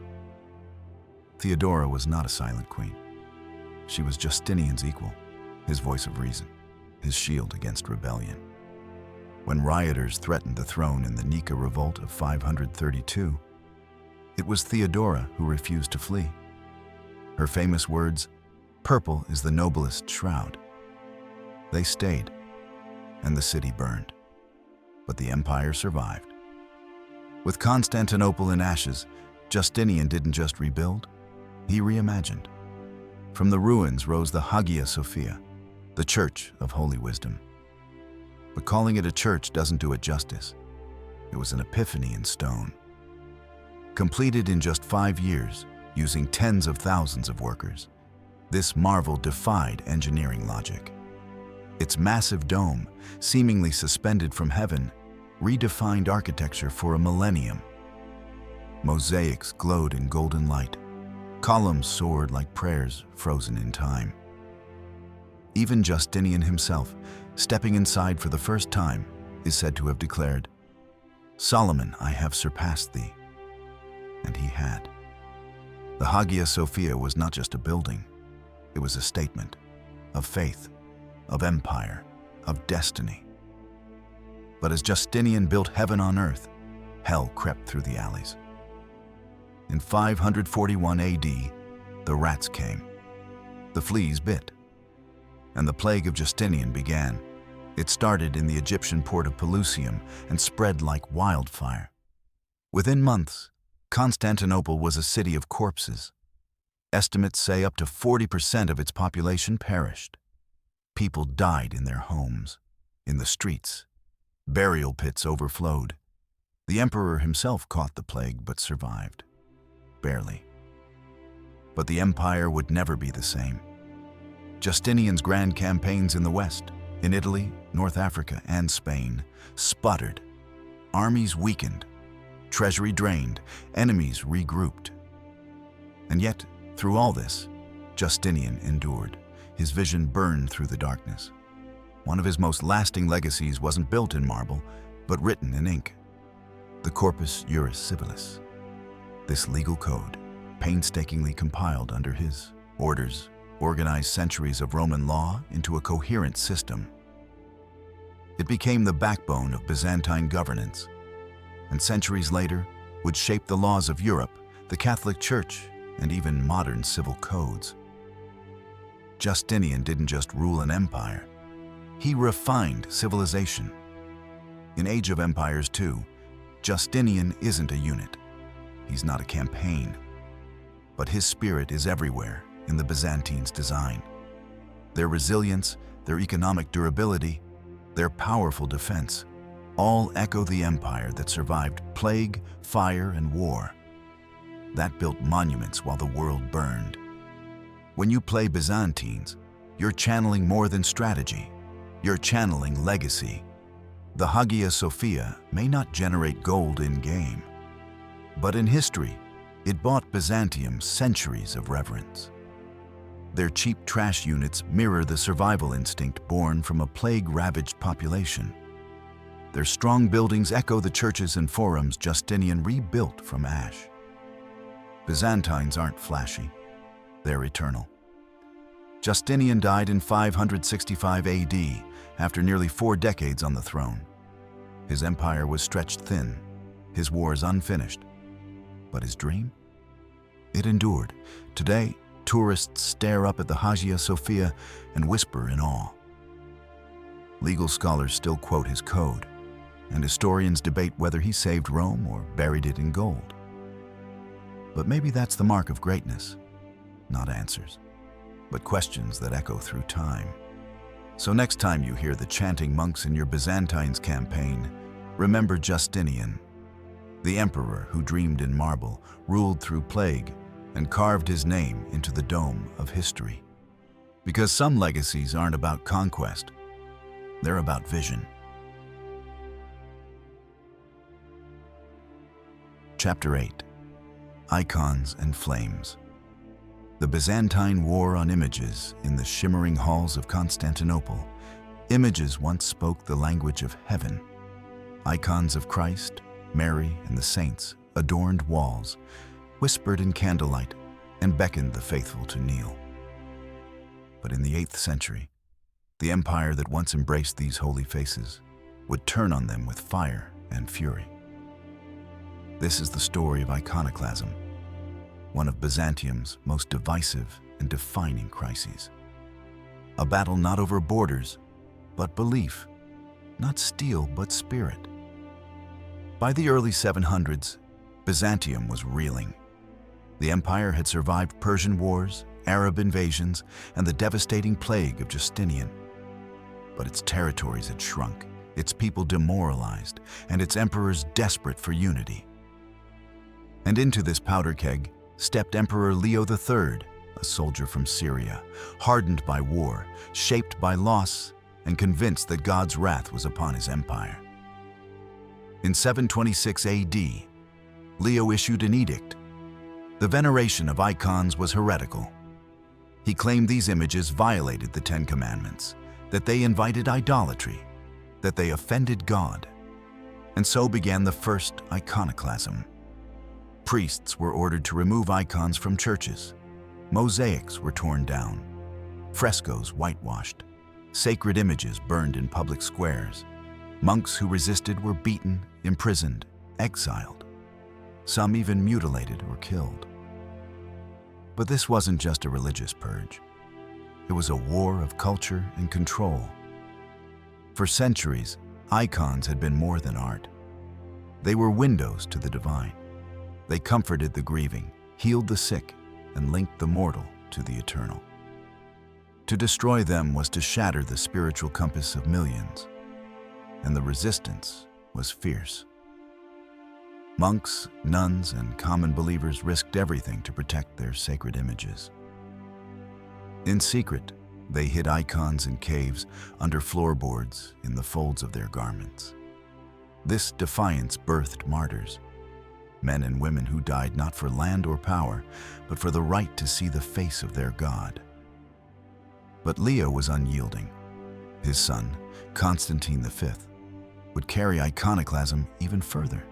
Theodora was not a silent queen. She was Justinian's equal, his voice of reason, his shield against rebellion. When rioters threatened the throne in the Nika Revolt of 532, it was Theodora who refused to flee. Her famous words, "Purple is the noblest shroud." They stayed, and the city burned. But the empire survived. With Constantinople in ashes, Justinian didn't just rebuild, he reimagined. From the ruins rose the Hagia Sophia, the Church of Holy Wisdom. But calling it a church doesn't do it justice. It was an epiphany in stone. Completed in just 5 years, using tens of thousands of workers, this marvel defied engineering logic. Its massive dome, seemingly suspended from heaven, redefined architecture for a millennium. Mosaics glowed in golden light. Columns soared like prayers frozen in time. Even Justinian himself, stepping inside for the first time, is said to have declared, "Solomon, I have surpassed thee." And he had. The Hagia Sophia was not just a building. It was a statement of faith, of empire, of destiny. But as Justinian built heaven on earth, hell crept through the alleys. In 541 AD, the rats came. The fleas bit. And the plague of Justinian began. It started in the Egyptian port of Pelusium and spread like wildfire. Within months, Constantinople was a city of corpses. Estimates say up to 40% of its population perished. People died in their homes, in the streets. Burial pits overflowed. The emperor himself caught the plague but survived. Barely. But the empire would never be the same. Justinian's grand campaigns in the West, in Italy, North Africa, and Spain, sputtered. Armies weakened, treasury drained, enemies regrouped. And yet, through all this, Justinian endured. His vision burned through the darkness. One of his most lasting legacies wasn't built in marble, but written in ink. The Corpus Juris Civilis. This legal code, painstakingly compiled under his orders, organized centuries of Roman law into a coherent system. It became the backbone of Byzantine governance, and centuries later would shape the laws of Europe, the Catholic Church, and even modern civil codes. Justinian didn't just rule an empire, he refined civilization. In Age of Empires 2, Justinian isn't a unit. He's not a campaign. But his spirit is everywhere in the Byzantines' design. Their resilience, their economic durability, their powerful defense, all echo the empire that survived plague, fire, and war. That built monuments while the world burned. When you play Byzantines, you're channeling more than strategy. You're channeling legacy. The Hagia Sophia may not generate gold in-game, but in history, it bought Byzantium centuries of reverence. Their cheap trash units mirror the survival instinct born from a plague-ravaged population. Their strong buildings echo the churches and forums Justinian rebuilt from ash. Byzantines aren't flashy. They're eternal. Justinian died in 565 AD, after nearly 4 decades on the throne. His empire was stretched thin, his wars unfinished. But his dream? It endured. Today, tourists stare up at the Hagia Sophia and whisper in awe. Legal scholars still quote his code, and historians debate whether he saved Rome or buried it in gold. But maybe that's the mark of greatness. Not answers, but questions that echo through time. So next time you hear the chanting monks in your Byzantines campaign, remember Justinian, the emperor who dreamed in marble, ruled through plague, and carved his name into the dome of history. Because some legacies aren't about conquest, they're about vision. Chapter 8. Icons and Flames. The Byzantine war on images in the shimmering halls of Constantinople. Images once spoke the language of heaven. Icons of Christ, Mary, and the saints adorned walls, whispered in candlelight, and beckoned the faithful to kneel. But in the 8th century, the empire that once embraced these holy faces would turn on them with fire and fury. This is the story of iconoclasm, one of Byzantium's most divisive and defining crises. A battle not over borders, but belief, not steel, but spirit. By the early 700s, Byzantium was reeling. The empire had survived Persian wars, Arab invasions, and the devastating plague of Justinian. But its territories had shrunk, its people demoralized, and its emperors desperate for unity. And into this powder keg stepped Emperor Leo III, a soldier from Syria, hardened by war, shaped by loss, and convinced that God's wrath was upon his empire. In 726 AD, Leo issued an edict. The veneration of icons was heretical. He claimed these images violated the 10 Commandments, that they invited idolatry, that they offended God. And so began the first iconoclasm. Priests were ordered to remove icons from churches. Mosaics were torn down. Frescoes whitewashed. Sacred images burned in public squares. Monks who resisted were beaten, imprisoned, exiled. Some even mutilated or killed. But this wasn't just a religious purge. It was a war of culture and control. For centuries, icons had been more than art. They were windows to the divine. They comforted the grieving, healed the sick, and linked the mortal to the eternal. To destroy them was to shatter the spiritual compass of millions, and the resistance was fierce. Monks, nuns, and common believers risked everything to protect their sacred images. In secret, they hid icons in caves, under floorboards, in the folds of their garments. This defiance birthed martyrs, men and women who died not for land or power, but for the right to see the face of their God. But Leo was unyielding. His son, Constantine V, would carry iconoclasm even further.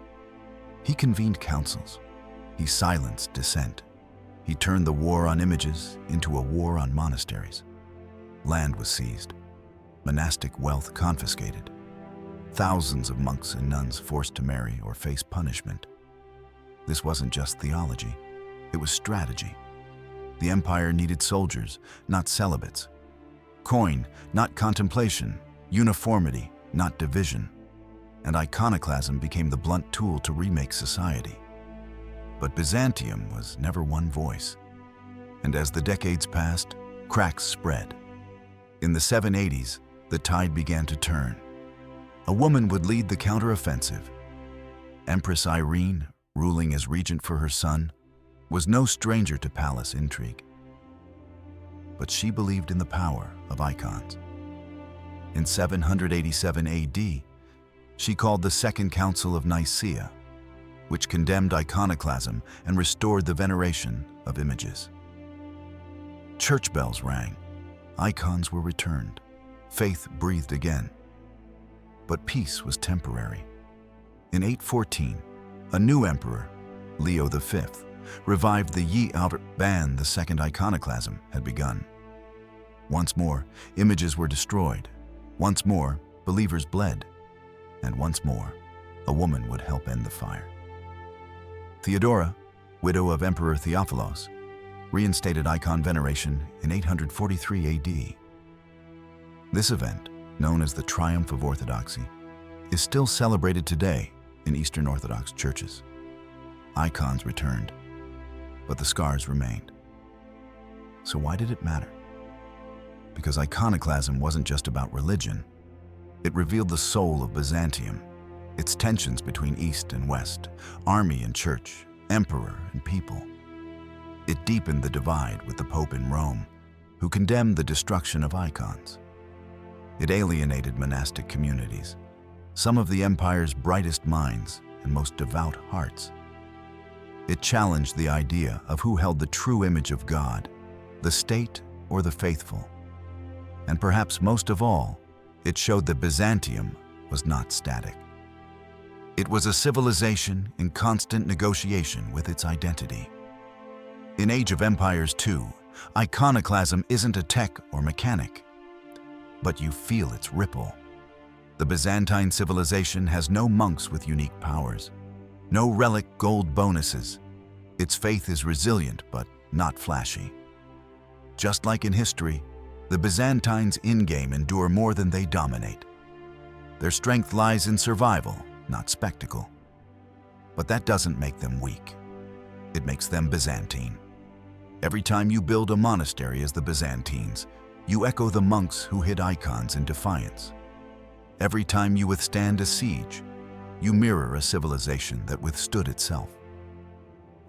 He convened councils. He silenced dissent. He turned the war on images into a war on monasteries. Land was seized, monastic wealth confiscated, thousands of monks and nuns forced to marry or face punishment. This wasn't just theology, it was strategy. The empire needed soldiers, not celibates. Coin, not contemplation. Uniformity, not division. And iconoclasm became the blunt tool to remake society. But Byzantium was never one voice. And as the decades passed, cracks spread. In the 780s, the tide began to turn. A woman would lead the counteroffensive. Empress Irene, ruling as regent for her son, was no stranger to palace intrigue. But she believed in the power of icons. In 787 AD, she called the Second Council of Nicaea, which condemned iconoclasm and restored the veneration of images. Church bells rang, icons were returned, faith breathed again. But peace was temporary. In 814, a new emperor, Leo V, revived the ban. The second iconoclasm had begun. Once more, images were destroyed. Once more, believers bled. And once more, a woman would help end the fire. Theodora, widow of Emperor Theophilos, reinstated icon veneration in 843 AD. This event, known as the Triumph of Orthodoxy, is still celebrated today in Eastern Orthodox churches. Icons returned, but the scars remained. So why did it matter? Because iconoclasm wasn't just about religion. It revealed the soul of Byzantium, its tensions between East and West, army and church, emperor and people. It deepened the divide with the Pope in Rome, who condemned the destruction of icons. It alienated monastic communities, some of the empire's brightest minds and most devout hearts. It challenged the idea of who held the true image of God, the state or the faithful. And perhaps most of all, it showed that Byzantium was not static. It was a civilization in constant negotiation with its identity. In Age of Empires 2, iconoclasm isn't a tech or mechanic, but you feel its ripple. The Byzantine civilization has no monks with unique powers, no relic gold bonuses. Its faith is resilient but not flashy. Just like in history, the Byzantines in-game endure more than they dominate. Their strength lies in survival, not spectacle. But that doesn't make them weak. It makes them Byzantine. Every time you build a monastery as the Byzantines, you echo the monks who hid icons in defiance. Every time you withstand a siege, you mirror a civilization that withstood itself.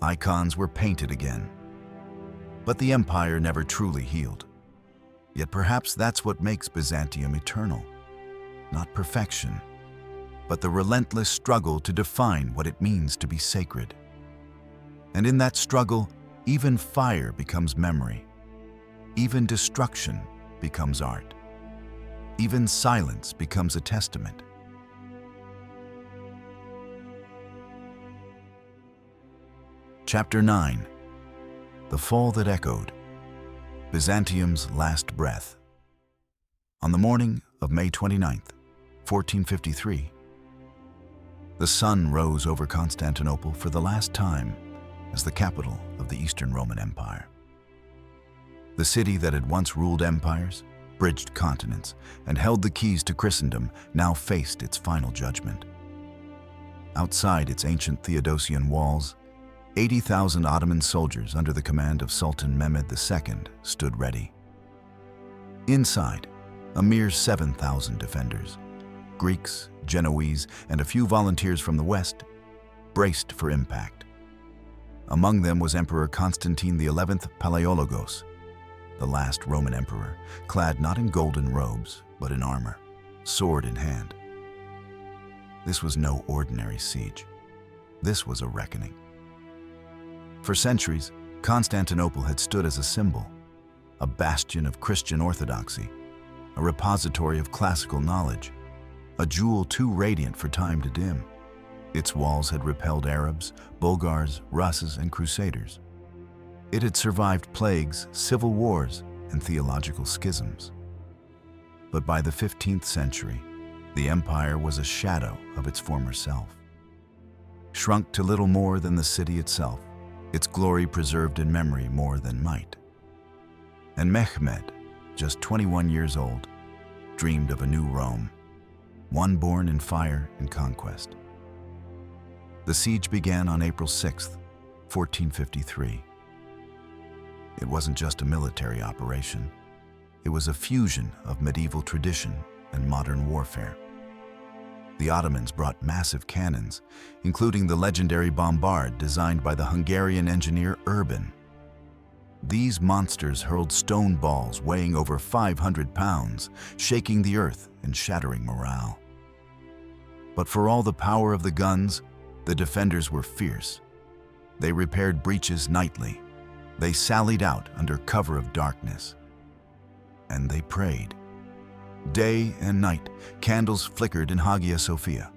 Icons were painted again, but the empire never truly healed. Yet perhaps that's what makes Byzantium eternal. Not perfection, but the relentless struggle to define what it means to be sacred. And in that struggle, even fire becomes memory. Even destruction becomes art. Even silence becomes a testament. Chapter 9. The Fall That Echoed. Byzantium's Last Breath. On the morning of May 29th, 1453, the sun rose over Constantinople for the last time as the capital of the Eastern Roman Empire. The city that had once ruled empires bridged continents, and held the keys to Christendom, now faced its final judgment. Outside its ancient Theodosian walls, 80,000 Ottoman soldiers under the command of Sultan Mehmed II stood ready. Inside, a mere 7,000 defenders, Greeks, Genoese, and a few volunteers from the west, braced for impact. Among them was Emperor Constantine XI Palaiologos, the last Roman emperor, clad not in golden robes, but in armor, sword in hand. This was no ordinary siege. This was a reckoning. For centuries, Constantinople had stood as a symbol, a bastion of Christian orthodoxy, a repository of classical knowledge, a jewel too radiant for time to dim. Its walls had repelled Arabs, Bulgars, Russes, and Crusaders. It had survived plagues, civil wars, and theological schisms. But by the 15th century, the empire was a shadow of its former self. Shrunk to little more than the city itself, its glory preserved in memory more than might. And Mehmed, just 21 years old, dreamed of a new Rome, one born in fire and conquest. The siege began on April 6, 1453. It wasn't just a military operation. It was a fusion of medieval tradition and modern warfare. The Ottomans brought massive cannons, including the legendary bombard designed by the Hungarian engineer Urban. These monsters hurled stone balls weighing over 500 pounds, shaking the earth and shattering morale. But for all the power of the guns, the defenders were fierce. They repaired breaches nightly. They sallied out under cover of darkness. And they prayed. Day and night, candles flickered in Hagia Sophia.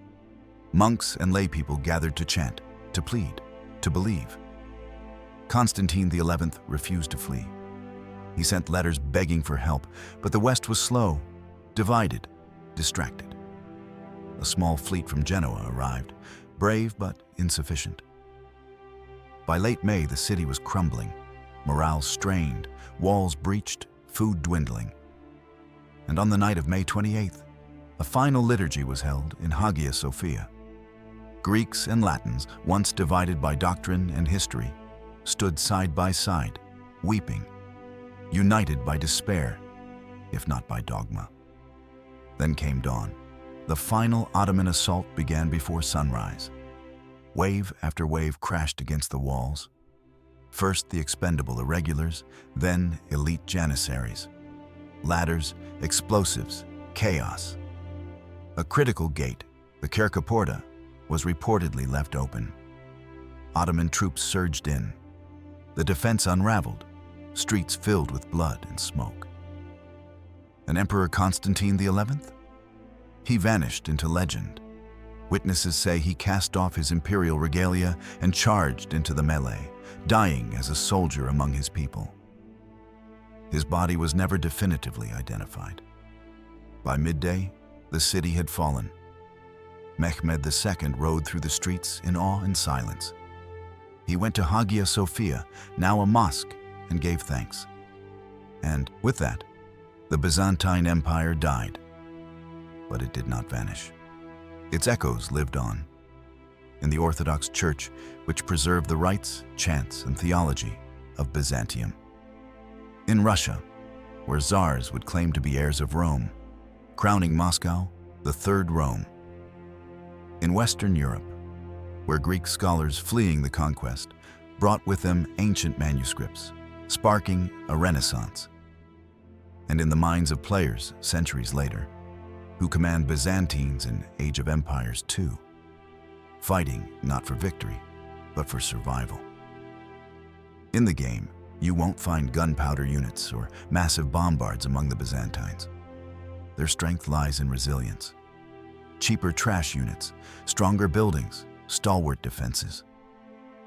Monks and laypeople gathered to chant, to plead, to believe. Constantine XI refused to flee. He sent letters begging for help, but the West was slow, divided, distracted. A small fleet from Genoa arrived, brave but insufficient. By late May, the city was crumbling, morale strained, walls breached, food dwindling. And on the night of May 28th, a final liturgy was held in Hagia Sophia. Greeks and Latins, once divided by doctrine and history, stood side by side, weeping, united by despair, if not by dogma. Then came dawn. The final Ottoman assault began before sunrise. Wave after wave crashed against the walls. First the expendable irregulars, then elite janissaries. Ladders, explosives, chaos. A critical gate, the Kerkaporta, was reportedly left open. Ottoman troops surged in. The defense unraveled, streets filled with blood and smoke. And Emperor Constantine XI? He vanished into legend. Witnesses say he cast off his imperial regalia and charged into the melee, dying as a soldier among his people. His body was never definitively identified. By midday, the city had fallen. Mehmed II rode through the streets in awe and silence. He went to Hagia Sophia, now a mosque, and gave thanks. And with that, the Byzantine Empire died. But it did not vanish. Its echoes lived on. In the Orthodox Church, which preserved the rites, chants, and theology of Byzantium. In Russia, where czars would claim to be heirs of Rome, crowning Moscow the Third Rome. In Western Europe, where Greek scholars fleeing the conquest brought with them ancient manuscripts, sparking a renaissance. And in the minds of players centuries later, who command Byzantines in Age of Empires too, fighting not for victory, but for survival. In the game, you won't find gunpowder units or massive bombards among the Byzantines. Their strength lies in resilience. Cheaper trash units, stronger buildings, stalwart defenses.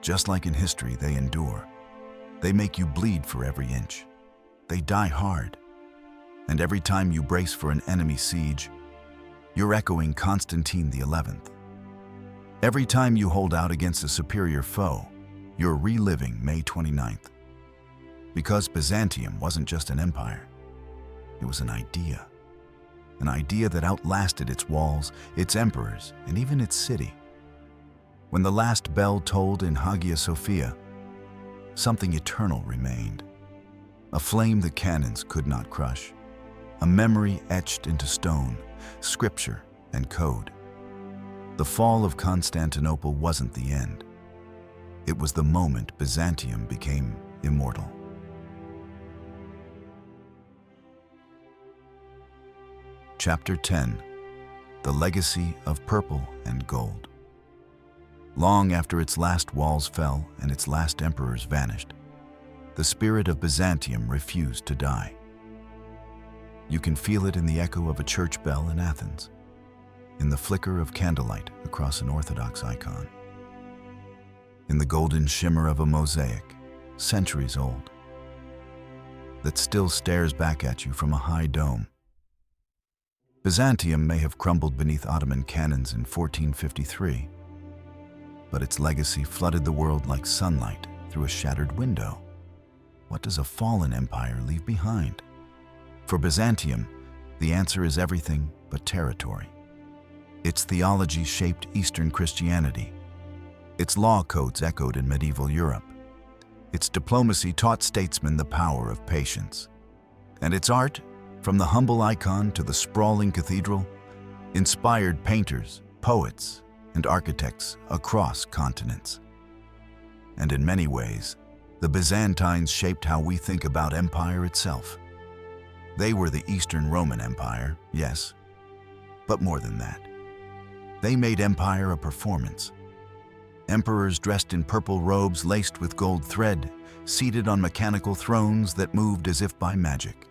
Just like in history, they endure. They make you bleed for every inch. They die hard. And every time you brace for an enemy siege, you're echoing Constantine XI. Every time you hold out against a superior foe, you're reliving May 29th. Because Byzantium wasn't just an empire. It was an idea that outlasted its walls, its emperors, and even its city. When the last bell tolled in Hagia Sophia, something eternal remained. A flame the cannons could not crush, a memory etched into stone, scripture, and code. The fall of Constantinople wasn't the end. It was the moment Byzantium became immortal. Chapter 10: The Legacy of Purple and Gold. Long after its last walls fell and its last emperors vanished, the spirit of Byzantium refused to die. You can feel it in the echo of a church bell in Athens, in the flicker of candlelight across an Orthodox icon, in the golden shimmer of a mosaic, centuries old, that still stares back at you from a high dome. Byzantium may have crumbled beneath Ottoman cannons in 1453, but its legacy flooded the world like sunlight through a shattered window. What does a fallen empire leave behind? For Byzantium, the answer is everything but territory. Its theology shaped Eastern Christianity. Its law codes echoed in medieval Europe. Its diplomacy taught statesmen the power of patience. And its art, from the humble icon to the sprawling cathedral, inspired painters, poets, and architects across continents. And in many ways, the Byzantines shaped how we think about empire itself. They were the Eastern Roman Empire, yes, but more than that. They made empire a performance. Emperors dressed in purple robes laced with gold thread, seated on mechanical thrones that moved as if by magic.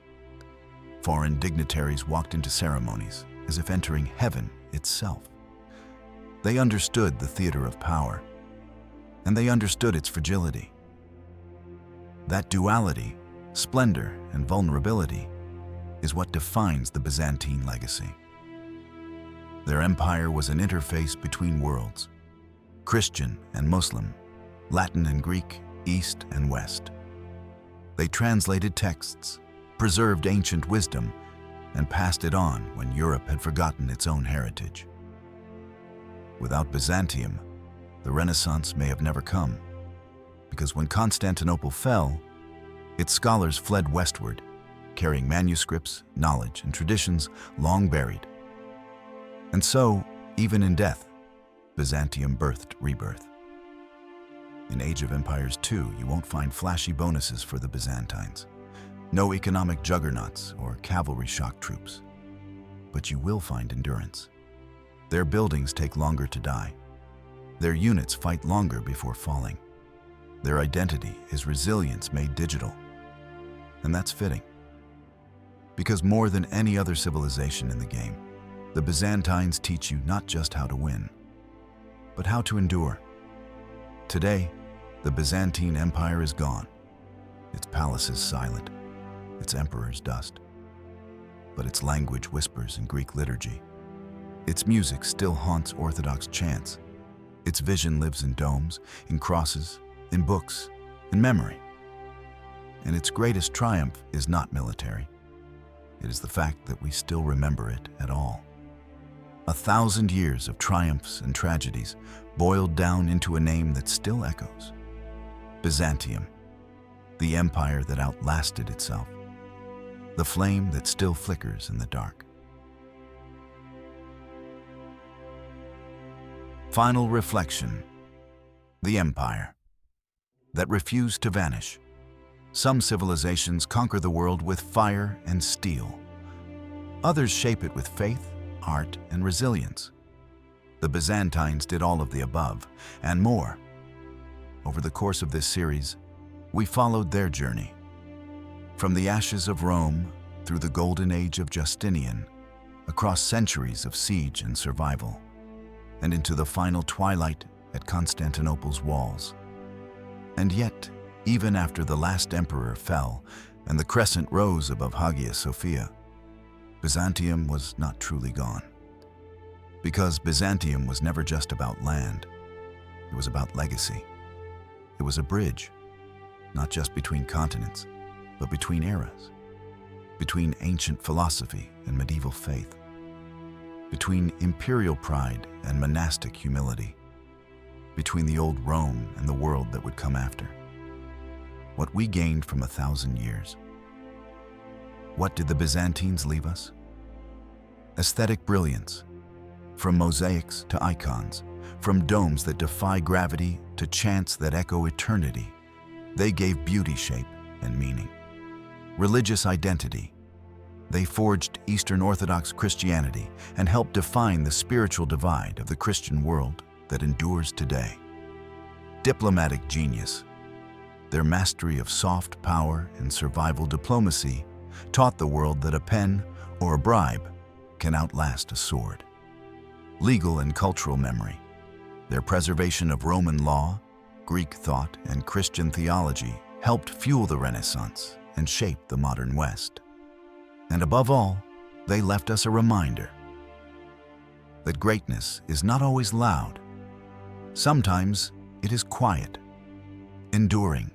Foreign dignitaries walked into ceremonies as if entering heaven itself. They understood the theater of power, and they understood its fragility. That duality, splendor and vulnerability, is what defines the Byzantine legacy. Their empire was an interface between worlds, Christian and Muslim, Latin and Greek, East and West. They translated texts, preserved ancient wisdom, and passed it on when Europe had forgotten its own heritage. Without Byzantium, the Renaissance may have never come, because when Constantinople fell, its scholars fled westward, carrying manuscripts, knowledge, and traditions long buried. And so, even in death, Byzantium birthed rebirth. In Age of Empires 2, you won't find flashy bonuses for the Byzantines, no economic juggernauts or cavalry shock troops, but you will find endurance. Their buildings take longer to die. Their units fight longer before falling. Their identity is resilience made digital. And that's fitting. Because more than any other civilization in the game, the Byzantines teach you not just how to win, but how to endure. Today, the Byzantine Empire is gone. Its palaces silent, its emperors dust. But its language whispers in Greek liturgy. Its music still haunts Orthodox chants. Its vision lives in domes, in crosses, in books, in memory. And its greatest triumph is not military. It is the fact that we still remember it at all. 1,000 years of triumphs and tragedies boiled down into a name that still echoes. Byzantium, the empire that outlasted itself, the flame that still flickers in the dark. Final reflection: the empire that refused to vanish. Some civilizations conquer the world with fire and steel. Others shape it with faith, art, and resilience. The Byzantines did all of the above, and more. Over the course of this series, we followed their journey. From the ashes of Rome, through the golden age of Justinian, across centuries of siege and survival, and into the final twilight at Constantinople's walls. And yet, even after the last emperor fell and the crescent rose above Hagia Sophia, Byzantium was not truly gone. Because Byzantium was never just about land. It was about legacy. It was a bridge, not just between continents, but between eras. between ancient philosophy and medieval faith, between imperial pride and monastic humility, between the old Rome and the world that would come after. What we gained from 1,000 years. What did the Byzantines leave us? Aesthetic brilliance, from mosaics to icons, from domes that defy gravity to chants that echo eternity. They gave beauty shape and meaning. Religious identity. They forged Eastern Orthodox Christianity and helped define the spiritual divide of the Christian world that endures today. Diplomatic genius. Their mastery of soft power and survival diplomacy taught the world that a pen or a bribe can outlast a sword. Legal and cultural memory. Their preservation of Roman law, Greek thought, and Christian theology helped fuel the Renaissance and shape the modern West. And above all, they left us a reminder that greatness is not always loud. Sometimes it is quiet, enduring,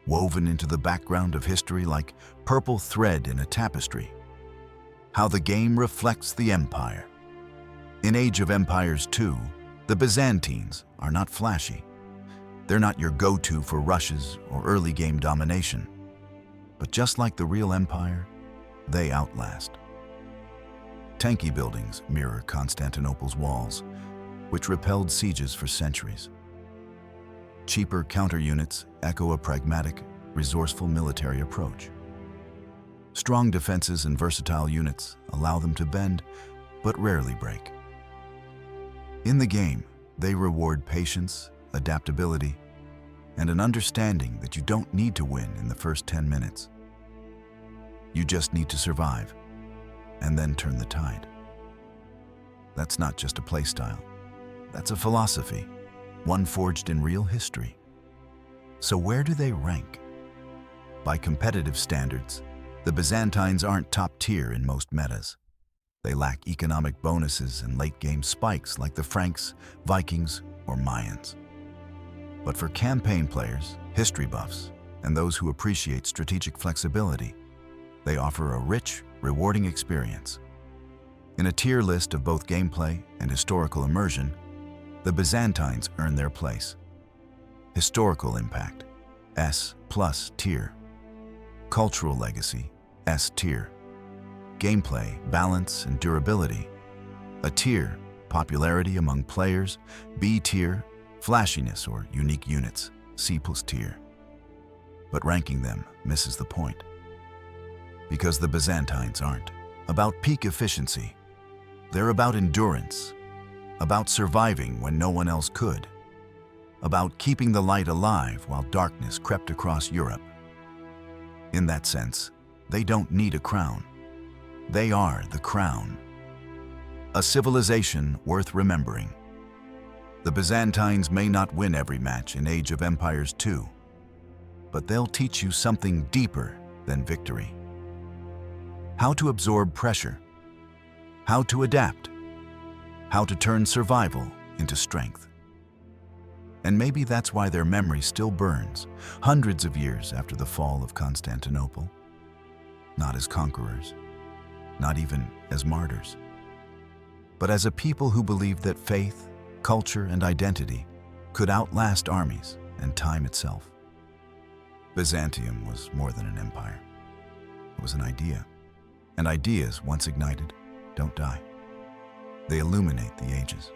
woven into the background of history like purple thread in a tapestry. How the game reflects the empire. In Age of Empires 2, the Byzantines are not flashy. They're not your go-to for rushes or early game domination. But just like the real empire, they outlast. Tanky buildings mirror Constantinople's walls, which repelled sieges for centuries. Cheaper counter units echo a pragmatic, resourceful military approach. Strong defenses and versatile units allow them to bend, but rarely break. In the game, they reward patience, adaptability, and an understanding that you don't need to win in the first 10 minutes. You just need to survive, and then turn the tide. That's not just a playstyle. That's a philosophy, one forged in real history. So where do they rank? By competitive standards, the Byzantines aren't top tier in most metas. They lack economic bonuses and late-game spikes like the Franks, Vikings, or Mayans. But for campaign players, history buffs, and those who appreciate strategic flexibility, they offer a rich, rewarding experience. In a tier list of both gameplay and historical immersion, the Byzantines earn their place. Historical impact, S+ tier. Cultural legacy, S tier. Gameplay, balance, and durability, a tier. Popularity among players, B tier. Flashiness or unique units, C+ tier. But ranking them misses the point. Because the Byzantines aren't about peak efficiency. They're about endurance, about surviving when no one else could, about keeping the light alive while darkness crept across Europe. In that sense, they don't need a crown. They are the crown. A civilization worth remembering. The Byzantines may not win every match in Age of Empires 2, but they'll teach you something deeper than victory. How to absorb pressure, how to adapt, how to turn survival into strength. And maybe that's why their memory still burns hundreds of years after the fall of Constantinople. Not as conquerors, not even as martyrs, but as a people who believed that faith, culture, and identity could outlast armies and time itself. Byzantium was more than an empire. It was an idea. And ideas, once ignited, don't die. They illuminate the ages.